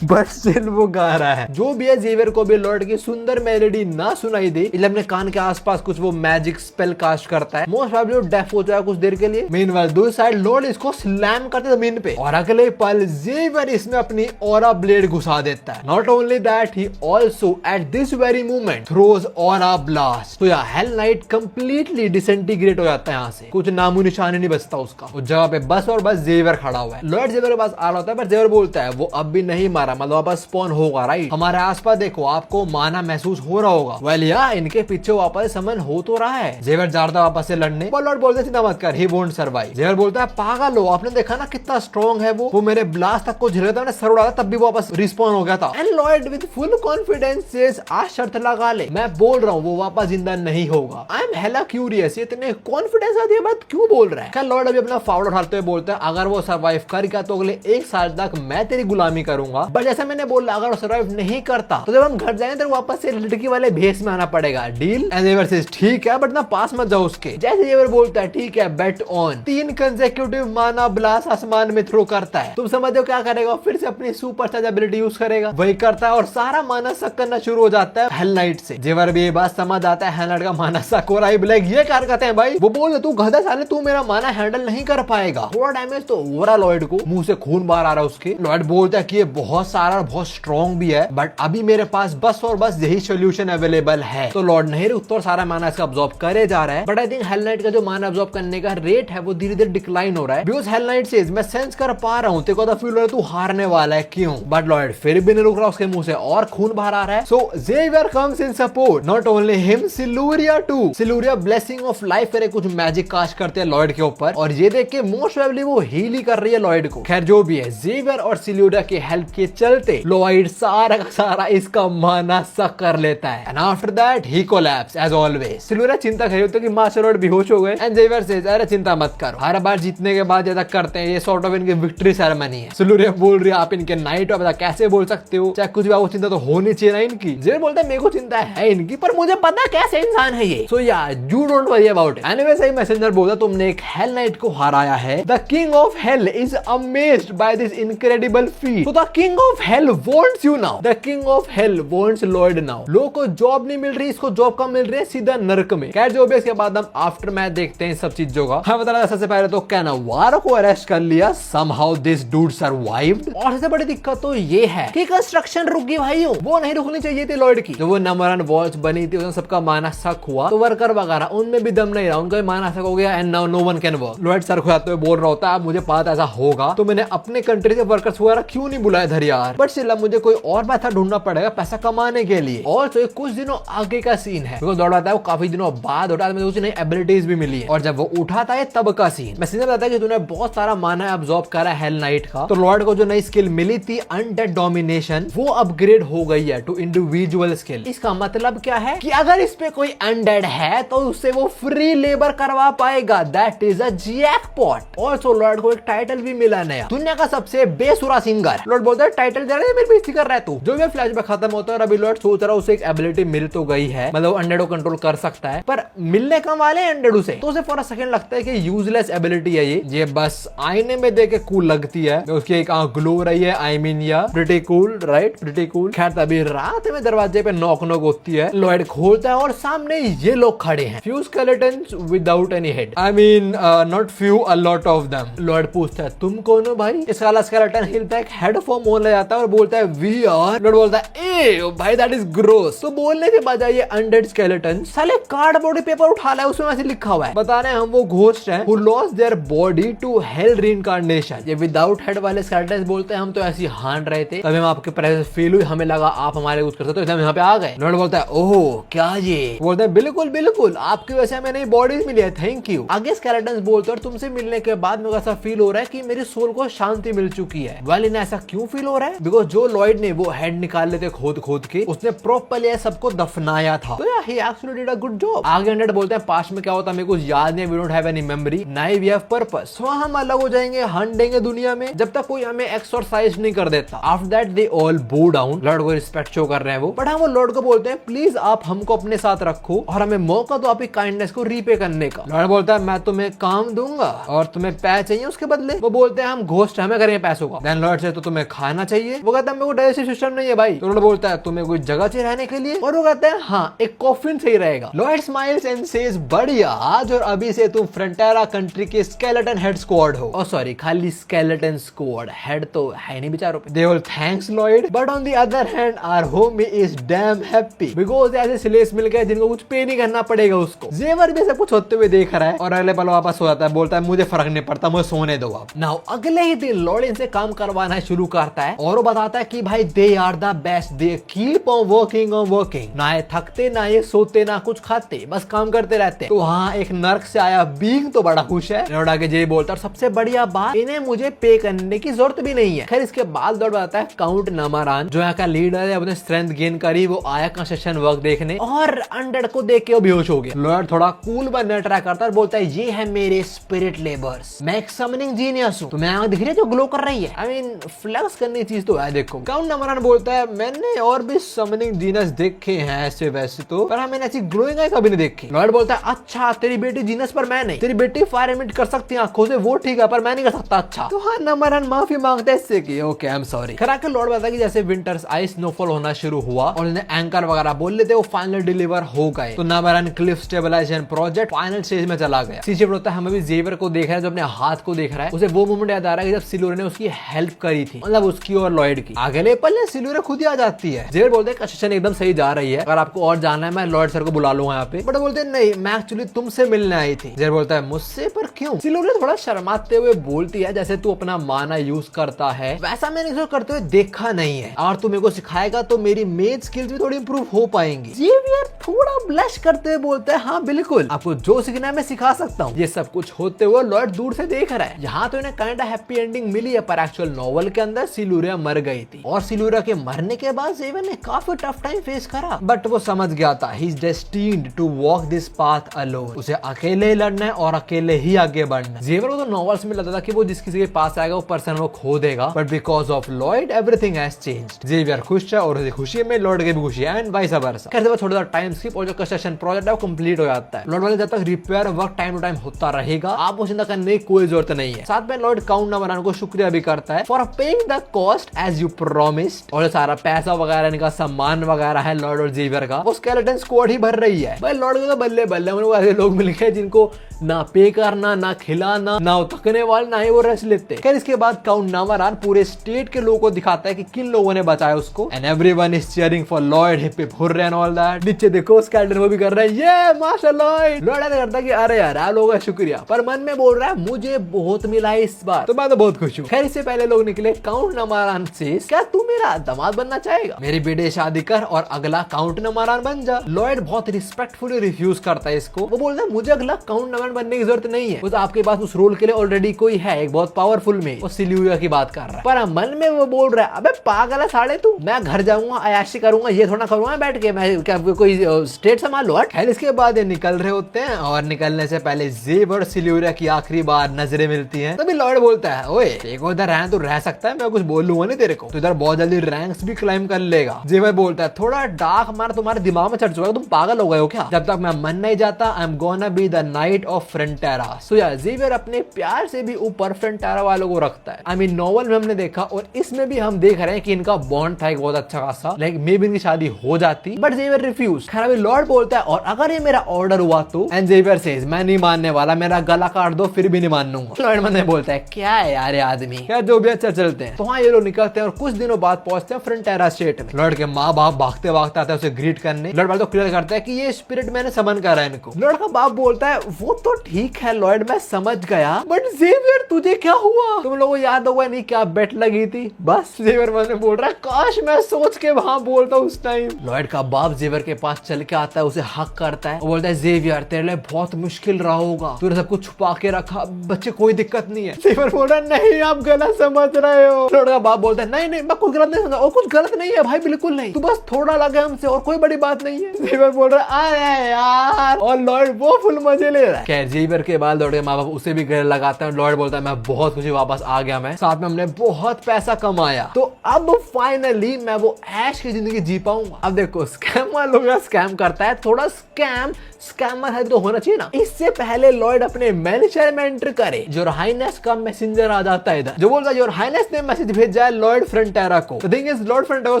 बट स्टिल वो गा रहा है। जो भी है, जेवियर को भी लॉर्ड की सुंदर मेलोडी ना सुनाई दे, इसलिए अपने कान के आसपास कुछ वो मैजिक स्पेल कास्ट करता है। मोस्ट प्रॉब्ली वो डेफ हो जाएगा कुछ देर के लिए। मीनवाइल दूसरी साइड लॉर्ड इसको स्लैम करते जमीन पे और अगले पल जेवियर इसमें अपनी ऑरा ब्लेड घुसा देता है। Not only that, he also at this very moment throws aura blast. तो यार हेल नाइट कंप्लीटली डिसइंटीग्रेट हो जाता है यहाँ से, कुछ नामो निशान नहीं बचता उसका। उस जगह पे बस और बस जेवियर खड़ा हुआ है। लॉर्ड जेवियर के पास आ रहा होता है, पर जेवियर बोलता है वो अब भी नहीं मारा, मतलब वापस स्पॉन होगा। राइट, हमारे आसपास देखो, आपको माना महसूस हो रहा होगा। वेल या इनके पीछे वापस समन हो तो रहा है। जेवियर जाता वापस से लड़ने, पर लॉर्ड बोलते चिंता मत कर, ही वोंट सर्वाइव। जेवियर बोलता है पागल हो, आपने देखा ना कितना स्ट्रॉन्ग है वो मेरे ब्लास्ट तक को झेला था, सर उड़ा था, तब भी वापस रिस्पॉन हो गया था। And Lord with full confidence says आज शर्त लगा ले, मैं बोल रहा हूँ वो वापस जिंदा नहीं होगा। आई एम हेला क्यूरियस, इतने कॉन्फिडेंस आती है बात क्यों बोल रहा है। क्या लॉर्ड अभी अपना फावड़ा उठाते हुए बोलते हैं अगर वो सर्वाइव कर गया तो अगले 1 साल तक मैं तेरी गुलामी करूंगा, बट जैसा मैंने बोला अगर वो सर्वाइव नहीं करता तो जब हम घर जाएंगे तो वापस से लड़की वाले भेस में आना पड़ेगा। डील? एंड जेवियर सेज ठीक है, बट ना पास मत जाओ उसके। जैसे जेवियर बोलता है ठीक है, बेट ऑन। 3 कंसेक्यूटिव माना ब्लास्ट आसमान में थ्रो करता है। तुम समझ हो क्या करेगा, फिर से अपनी सुपर चार्ज एबिलिटी यूज करेगा। वही करता है और सारा माना सक करना शुरू हो जाता है हेल नाइट से। जेवियर भी ये बात समझ आता है हेल नाइट का माना सक हो रहा है। ब्लैक ये क्या करते हैं भाई, वो बोल तू गधा साले, तू मेरा माना हैंडल नहीं कर पाएगा। थोड़ा डैमेज तो हो रहा लॉर्ड को, मुंह से खून बाहर आ रहा है उसके। लॉर्ड बोलता है कि ये बहुत सारा और बहुत स्ट्रॉन्ग भी है, बट अभी मेरे पास बस और बस यही सोल्यूशन अवेलेबल है। तो लॉर्ड नहीं रुकता और सारा माना इसका अब्सॉर्ब करे जा रहा है। But I think hello knight का जो माना अब्सॉर्ब करने का रेट है वो धीरे धीरे डिक्लाइन हो रहा है। बिकॉज हेल नाइट सेज मैं सेंस कर पा रहा हूँ तेरे को तो फील हो रहा है तू हारने वाला है, क्यों। बट लॉर्ड फिर भी नहीं रुक रहा, उसके मुंह से और खून बाहर आ रहा है। So Xavier comes in support, not only him, Siluria too. Siluria blessing of life करे कुछ मैजिक कास्ट करते हैं लॉर्ड के ऊपर, और ये देख के मोस्ट प्रोबेबली वो हील ही कर रही है लॉर्ड को। खैर जो भी है, जेवियर और सिलूरिया के हेल्प के चलते लॉर्ड सारा का सारा इसका माना सक कर लेता है। And after that he collapse as always. Siluria चिंता कर रही है कि मास्टर लॉर्ड बेहोश हो गए। एंड जेवियर सेज अरे चिंता मत करो, हर बार जीतने के बाद ज्यादा करते हैं, ये सॉर्ट ऑफ इनकी विक्ट्री सेरेमनी है। सिलूरिया बोल रही है आप इनके नाइट हो, कैसे बोल सकते हो, चाहे कुछ भी आपको चिंता तो होनी चाहिए ना इनकी। जेवियर बोलता है मेरे को चिंता है इनकी, पर मुझे पता कैसे इंसान है ये। सो या you don't worry about it. Anyway सही मैसेंजर बोलता तुमने एक हेल नाइट को हराया है। The king of hell is amazed by this incredible feet. So the king of hell wants you now. The king of hell wants Lord now. लोगों को job नहीं मिल रही, इसको जॉब कम मिल रही है, सीधा नरक में। खैर जो भी, इसके बाद हम आफ्टर मैच देखते हैं सब चीजों का। हमें पता लगा सबसे पहले तो कैनावारो को अरेस्ट कर लिया, समहाउ दिस डूड सर्वाइव्ड। और सबसे बड़ी दिक्कत तो ये है कि कंस्ट्रक्शन रुक गई भाइयों, वो नहीं रुकनी चाहिए थी लॉर्ड की। जो वो नंबर 1 वॉच बनी थी उसमें सबका माना सक हुआ, तो वर्कर वगैरह उनमें भी दम नहीं रहा, उनका भी माना सक हो गया। And now no one can work. Lord sir खुदाते हुए बोल रहा होता है मुझे पता ऐसा होगा तो मैंने अपने कंट्री से वर्कर्स वगैरह क्यों नहीं बुलाया इधर यार, बट स्टिल मुझे कोई और मेथड ढूंढना पड़ेगा पैसा कमाने के लिए। और तो कुछ दिनों आगे का सीन है, बिकॉज़ लॉर्ड आता है वो काफी दिनों बाद उठा, मुझे कुछ नई एबिलिटीज भी मिली है, और जब वो उठाता है तब का सीन। मैं सीधे बताता है कि तूने बहुत सारा माना अब्सॉर्ब करा हेल नाइट का, तो लॉर्ड को जो नई स्किल मिली थी अनडेड डोमिनेशन, वो अपग्रेड हो गई है टू इंडिविजुअल स्किल। इसका मतलब क्या है कि अगर इस पे कोई अनडेड है तो उससे वो फ्री लेबर करवा पाएगा। That is a jackpot. और सो लॉर्ड को एक टाइटल भी मिला नया, दुनिया का सबसे बेसुरा सिंगर। लॉर्ड बोलता है टाइटल दे रहा है, मेरी बेइज्जती कर रहा है तू। जो भी फ्लैशबैक खत्म होता है और अभी लॉर्ड सोच रहा है उसे एक एबिलिटी मिल तो गई है, मतलब अनडेड को कंट्रोल कर सकता है, पर मिलने कम वाले अनडेड उसे, तो उसे फॉर अ सेकंड लगता है कि यूजलेस एबिलिटी है ये बस आईने में देख के कूल लगती है, उसकी एक आंख ग्लो रही है, आई मीन या pretty cool, right, pretty cool. खैर तभी रात में दरवाजे पे नॉक नॉक होती है, लॉर्ड खोलता है और सामने ये लोग खड़े हैं, few skeletons without any head, I mean not few, a lot of them. Lord पूछता है तुम कौन हो भाई। इसका स्केलेटन हिलता है, हेडफोन मोन ले जाता है और बोलता है वी आर। लॉर्ड बोलता है ए भाई दैट इज ग्रोस। तो बोलने के बजाय ये अनडेड स्केलेटन साले कार्डबोर्ड पेपर उठा लाया, उसमें ऐसे लिखा हुआ है, बता रहे हैं हम वो घोस्ट हैं who lost their body to hell reincarnation। ये विदाउट हेड वाले स्केलेटन्स बोलते हैं हम तो ऐसी हान रहे थे, तभी हम आपके प्रेजेंस फील हुई, हमें लगा आप हमारे कुछ कर सकते हो, इसलिए हम यहाँ पे आ गए। लॉर्ड बोलता है ओह क्या ये, बोलते हैं बिल्कुल बिल्कुल आपकी वजह से हमें नई बॉडीज मिली है, थैंक यू। आगे स्केलेटन्स बोलते हैं और तुमसे मिलने के बाद मेरे को ऐसा फील हो रहा है कि मेरी सोल को शांति मिल चुकी है। वेल इन्हें ऐसा क्यों फील हो रहा है, बिकॉज जो लॉर्ड ने वो हेड निकाल लेते खोद खोद के, उसने प्रॉपर्ली सबको दफनाया था, तो यार he actually did a good job. आगे अनडेड बोलते हैं पास्ट में क्या होता हमें कुछ याद नहीं, we don't have any memory, now we have purpose. So हम अलग हो जाएंगे, हंटेंगे दुनिया में जब तक कोई हमें एक्सरसाइज नहीं कर देता। आफ्टर दैट दे ऑल बो डाउन। लॉर्ड को रिस्पेक्ट शो कर रहे हैं वो, बट हम वो लॉर्ड को बोलते हैं प्लीज आप हमको अपने साथ रखो और हमें मौका दो आपकी काइंडनेस को रीपे करने का। लॉर्ड बोलता है मैं तुम्हें काम दूंगा और तुम्हें पैसे चाहिए उसके बदले। वो बोलते हैं हम घोस्ट हमें करेंगे पैसों का। देन लॉर्ड से तो तुम्हें खाना रहना चाहिए। वो कहता है मेरे को डाइजेस्टिव सिस्टम नहीं है भाई। तो लॉर्ड बोलता है तुम्हें कोई जगह चाहिए रहने के लिए, और वो कहता है हाँ एक कॉफिन सही रहेगा। लॉर्ड स्माइल्स एंड सेज बढ़िया, आज और अभी से तुम फ्रंटेरा कंट्री के स्केलेटन हेड स्क्वाड हो। सॉरी खाली स्केलेटन स्क्वाड, हेड तो है नहीं बेचारों पे। They all thanks Lord, but on the other hand our homie is damn happy because ऐसे स्लेव्स मिल गए जिनको कुछ पे नहीं करना पड़ेगा उसको। जेवर भी सब कुछ होते हुए देख रहा है और अगले पल वापस हो जाता है, बोलता है मुझे फर्क नहीं पड़ता, मुझे सोने दो आप। नाउ अगले ही दिन लॉर्ड इनसे काम करवाना शुरू करता है और वो बताता है कि भाई they are the best, they keep on working. ना ये थकते ना ये सोते ना कुछ खाते, बस काम करते रहते। तो हाँ एक नर्क से आया बीइंग तो बड़ा खुश है। लॉर्ड आगे जे बोलता है सबसे बढ़िया बात इन्हें मुझे पे करने की जरूरत भी नहीं है। खैर इसके बाद लॉर्ड बताता है काउंट नमारान जो यहाँ का लीडर है अपने स्ट्रेंथ गेन करी, वो आया कंस्ट्रक्शन वर्क देखने और अनडेड को देख के वो बेहोश हो गया। लॉर्ड थोड़ा कूल बनने ट्राई करता है और बोलता है ये है मेरे स्पिरिट लेबर्स, मैं एक समनिंग जीनियस हूँ। तुम्हें आंख दिख रही है जो ग्लो कर रही है, आई मीन फ्लेक्स करने की चीज तो है देखो। काउंट नमारान बोलता है मैंने और भी समनिंग जीनियस देखे हैं ऐसे वैसे तो, पर मैंने ऐसी ग्लोइंग आई कभी नहीं देखी। लॉर्ड बोलता है अच्छा तेरी बेटी जीनियस पर मैं नहीं, तेरी बेटी फायर एमिट कर सकती है आंखों से वो ठीक है पर मैं नहीं कर सकता। अच्छा तो हाँ नमारान माफी मांगता है इससे कि ओके आई एम सॉरी। खरा के लॉर्ड बताया कि जैसे विंटर्स आइस स्नोफॉल होना शुरू हुआ और इन्हें एंकर वगैरह बोल लेते वो फाइनल डिलीवर हो गए। तो नमारान cliff stabilization project final stage में चला गया। सीशिफ्ट होता है हमें भी जेवर को देख रहा है जो अपने हाथ को देख रहा है, उसे वो मोमेंट याद आ रहा है जब सिल्वर ने उसकी हेल्प करी थी, मतलब उसकी और लॉयड की। अगले पल में सिल्वर खुद ही आ जाती है। जेवर बोलते हैं कंस्ट्रक्शन एकदम सही जा रही है, अगर आपको और जानना है मैं लॉयड सर को बुला लूंगा यहाँ पे। बट बोलते हैं नहीं मैं एक्चुअली तुमसे मिलने आई थी। जेवर बोलता है मुझसे, पर क्यों? सिल्वर थोड़ा शर्माते हुए बोलती है जैसे तू अपना माना यूज करता है वैसा मैंने इसको करते हुए देखा नहीं है, और तू मेरे को सिखाएगा तो मेरी मेज स्किल्स भी थोड़ी इंप्रूव हो पाएंगी। जेवियर थोड़ा ब्लश करते हुए बोलता है हाँ बिल्कुल आपको जो सीखना है मैं सिखा सकता हूँ। ये सब कुछ होते हुए लॉर्ड दूर से देख रहा है। यहाँ तो इन्हें काइंड ऑफ हैप्पी एंडिंग मिली है, पर एक्चुअल नॉवल के अंदर सिलूरिया मर गई थी और सिलूरिया के मरने के बाद जेवर ने काफी टफ टाइम फेस करा, बट वो समझ गया था he is destined to walk this path alone. उसे अकेले लड़ना है और अकेले ही आगे बढ़ना है। जेवर को तो नॉवेल्स में लगता था कि वो जिस किसी के पास आएगा वो पर्सन वो खो देगा, but because of Lloyd everything has changed. Xavier खुश है और खुशी में लॉर्ड की भी खुशी है एंड वाइस वर्सा। खैर जब थोड़ा सा टाइम स्किप और जो कंस्ट्रक्शन प्रोजेक्ट है वो कंप्लीट हो जाता है। लॉर्ड वाले जब तक repair work time to time होता रहेगा आपको चिंता करने की कोई जरूरत नहीं है। साथ में लॉर्ड काउंट नमारान को शुक्रिया भी करता है for paying the cost as you promised, और सारा पैसा वगैरह इनका सम्मान वगैरह है लॉर्ड और जेवियर का वो स्केलेटन स्क्वाड ही भर रही है। भाई लॉर्ड को तो बल्ले बल्ले ऐसे लोग मिल गए जिनको ना पे करना ना खिलाना ना थकने वाले ना ही वो रेस्ट लेते। खैर इसके बाद काउंट नमारान पूरे स्टेट के लोगों को दिखाता है कि किन लोगों ने बचाया उसको and everyone is cheering for Lord, hip hip hurray and all that. नीचे देखो स्केलेटन वो भी कर रहे हैं ये मास्टर लॉर्ड। लॉर्ड ऐसा करता है कि अरे यार आप लोगों का शुक्रिया, पर मन में बोल रहा है मुझे बहुत मिला है इस बार, तो मैं तो बहुत खुश हूँ। खैर इससे पहले लोग निकले काउंट नमारान से क्या तू मेरा दामाद बनना चाहेगा, मेरी बेटे शादी कर और अगला काउंट नमारान बन जा। लॉर्ड बहुत रिस्पेक्टफुली रिफ्यूज करता है इसको। वो बोलता है मुझे अगला काउंट नमारान बनने की जरूरत नहीं है, वो तो आपके पास उस रोल के लिए ऑलरेडी कोई है एक बहुत पावरफुल में। वो सिल्यूरिया की बात कर रहा है, पर मन में वो बोल रहा है अबे पागल है साले तू, मैं घर जाऊंगा अयाशी करूंगा ये थोड़ा करूंगा बैठ के, मैं क्या कोई स्टेट संभाल लो। खैर इसके बाद ये निकल रहे होते हैं और निकलने से पहले जेब और सिल्यूरिया की आखिरी बार नजरें मिलती हैं। तभी लॉर्ड बोलता है ओए एक उधर रह तो रह सकता है, मैं कुछ बोल लूंगा नहीं तेरे को, तो इधर बहुत जल्दी रैंक्स भी क्लाइम कर लेगा। जेब बोलता है थोड़ा डार्क हमारा तुम्हारे दिमाग में चढ़ चुका है, तुम पागल हो गए हो क्या, जब तक मैं मन नहीं जाता I am gonna be the knight of Frontera. So यार जेवियर अपने प्यार से भी ऊपर फ्रंटेरा वालों को रखता है। आई मीन नॉवल में हमने देखा और इसमें भी हम देख रहे हैं कि इनका बॉन्ड था एक बहुत अच्छा खासा, लाइक मे बी इनकी शादी हो जाती, बट जेवियर रिफ्यूज। खैर अभी लॉर्ड बोलता है और अगर ये मेरा ऑर्डर हुआ तो, एंड जेवियर सेज मैं नहीं मानने वाला, मेरा गला काट दो फिर भी नहीं मानूंगा। लॉर्ड मन में बोलता है क्या है यार ये आदमी, क्या जो भी अच्छा चलते हैं। तो हाँ ये लोग निकलते हैं और कुछ दिनों बाद पहुंचते हैं फ्रंटेरा स्टेट में। लॉर्ड के माँ बाप भागते भागते आते हैं उसे ग्रीट करने। लॉर्ड वाले तो क्लियर करता है कि ये स्पिरिट मैंने समन करा है इनको। लॉर्ड का बाप बोलता है वो तो ठीक है लॉर्ड मैं समझ गया, बट जेवियर तुझे क्या हुआ, तुम लोगों को याद होगा नहीं क्या बेट लगी थी। बस जेवियर मन में बोल रहा है काश मैं सोच के वहां बोलता उस टाइम। लॉर्ड का बाप जेवियर के पास चल के आता है, उसे हक करता है, वो बोलता है जेवियर तेरे लिए बहुत मुश्किल रहा होगा, तूने सब कुछ छुपा के रखा, बच्चे कोई दिक्कत नहीं है। जेवियर बोल रहा है नहीं आप गलत समझ रहे हो। लॉर्ड का बाप बोलता है नहीं नहीं मैं कुछ गलत नहीं समझा, और कुछ गलत नहीं है भाई बिल्कुल नहीं, तू बस थोड़ा लगा हमसे और कोई बड़ी बात नहीं है। जेवियर बोल रहा है अरे यार, और लॉर्ड वो फुल मजे ले रहा है। खैर जेवियर के बाद लॉर्ड के माँ बाप उसे भी गले लगाते हैं। लॉर्ड बोलता है मैं बहुत खुशी वापस आ गया, मैं साथ में हमने बहुत पैसा कमाया, तो अब फाइनली मैं वो ऐश की जिंदगी जी पाऊंगा। अब देखो स्कैम वालों स्कैम करता है, थोड़ा स्कैमर है तो होना चाहिए ना। इससे पहले लॉर्ड अपने मैनेजर में एंटर करे, योर हाइनेस का मैसेंजर आ जाता है इधर, जो बोलता है योर हाइनेस ने मैसेज भेजा भेजा है लॉयड फ्रंटेरा को। थिंग इज लॉयड फ्रंटेरा को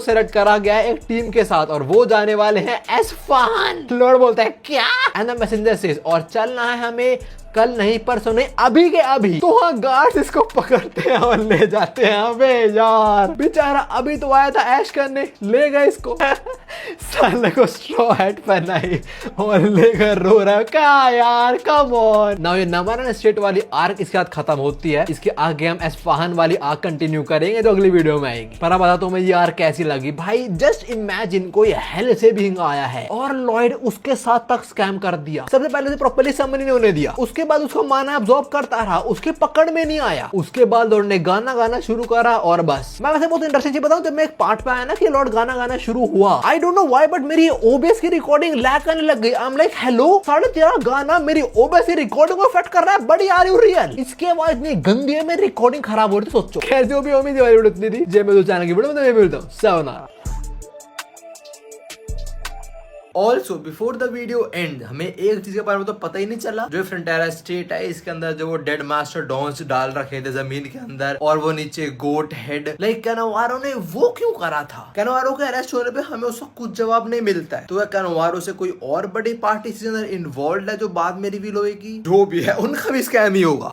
सेलेक्ट करा गया है एक टीम के साथ और वो जाने वाले हैं एस्फाहान। लॉयड बोलता है क्या एंड द मैसेंजर सेज और चलना है हमें कल नहीं परसों नहीं अभी के अभी। तो हाँ गार्ड्स इसको पकड़ते हैं और ले जाते हैं। अबे यार बेचारा अभी तो आया था ऐश करने, ले गए इसको साले को स्ट्रॉ हैट पहनाई और लेकर रो रहा है। क्या यार कम ऑन। नाउ ये नमरन स्टेट वाली आर्क इसके साथ खत्म होती है। इसके आगे हम एस्फाहान वाली आर्क कंटिन्यू करेंगे जो अगली वीडियो में आएगी। पर अब बता तो मैं ये आर्क कैसी लगी भाई। जस्ट इमेजिन कोई हेल से भी आया है और लॉयड उसके साथ तक स्कैम कर दिया। सबसे पहले तो प्रॉपर्ली समन नहीं होने दिया, उसके बाद उसको माना अब्सॉर्ब करता रहा, उसके पकड़ में नहीं आया। उसके बाद लॉर्ड ने गाना गाना शुरू करा और बस। मैं वैसे बहुत इंटरेस्टिंग चीज बताऊं, जब मैं एक पार्ट पे आया ना कि लॉर्ड गाना गाना शुरू हुआ, I don't know why but मेरी ओबीएस की रिकॉर्डिंग लैग करने लग गई। आई एम लाइक हेलो साढ़े तेरा गाना मेरी ओबीएस की रिकॉर्डिंग को इफेक्ट कर रहा है, बड़ी आर यू रियल। इसके बाद इतनी गंदी है मेरी रिकॉर्डिंग खराब हो रही थी। सोचो खैर जो भी उम्मीद वाली वीडियो इतनी थी। जय मैं चैनल की वीडियो में मिलता हूं। सवना। Also before the video end हमें एक चीज के बारे में तो पता ही नहीं चला। जो फ्रंटेरा स्टेट है इसके अंदर जो वो डेड मास्टर डॉन्स डाल रखे थे जमीन के अंदर और वो नीचे गोट हेड लाइक कैनवारो ने वो क्यों करा था। कैनवारो के अरेस्ट होने पे हमें उसका कुछ जवाब नहीं मिलता है। तो कैनवारो से कोई और बड़ी पार्टी इसके अंदर इन्वॉल्व है जो बाद में रिवील होगी। जो भी है उनका भी स्कैम ही होगा।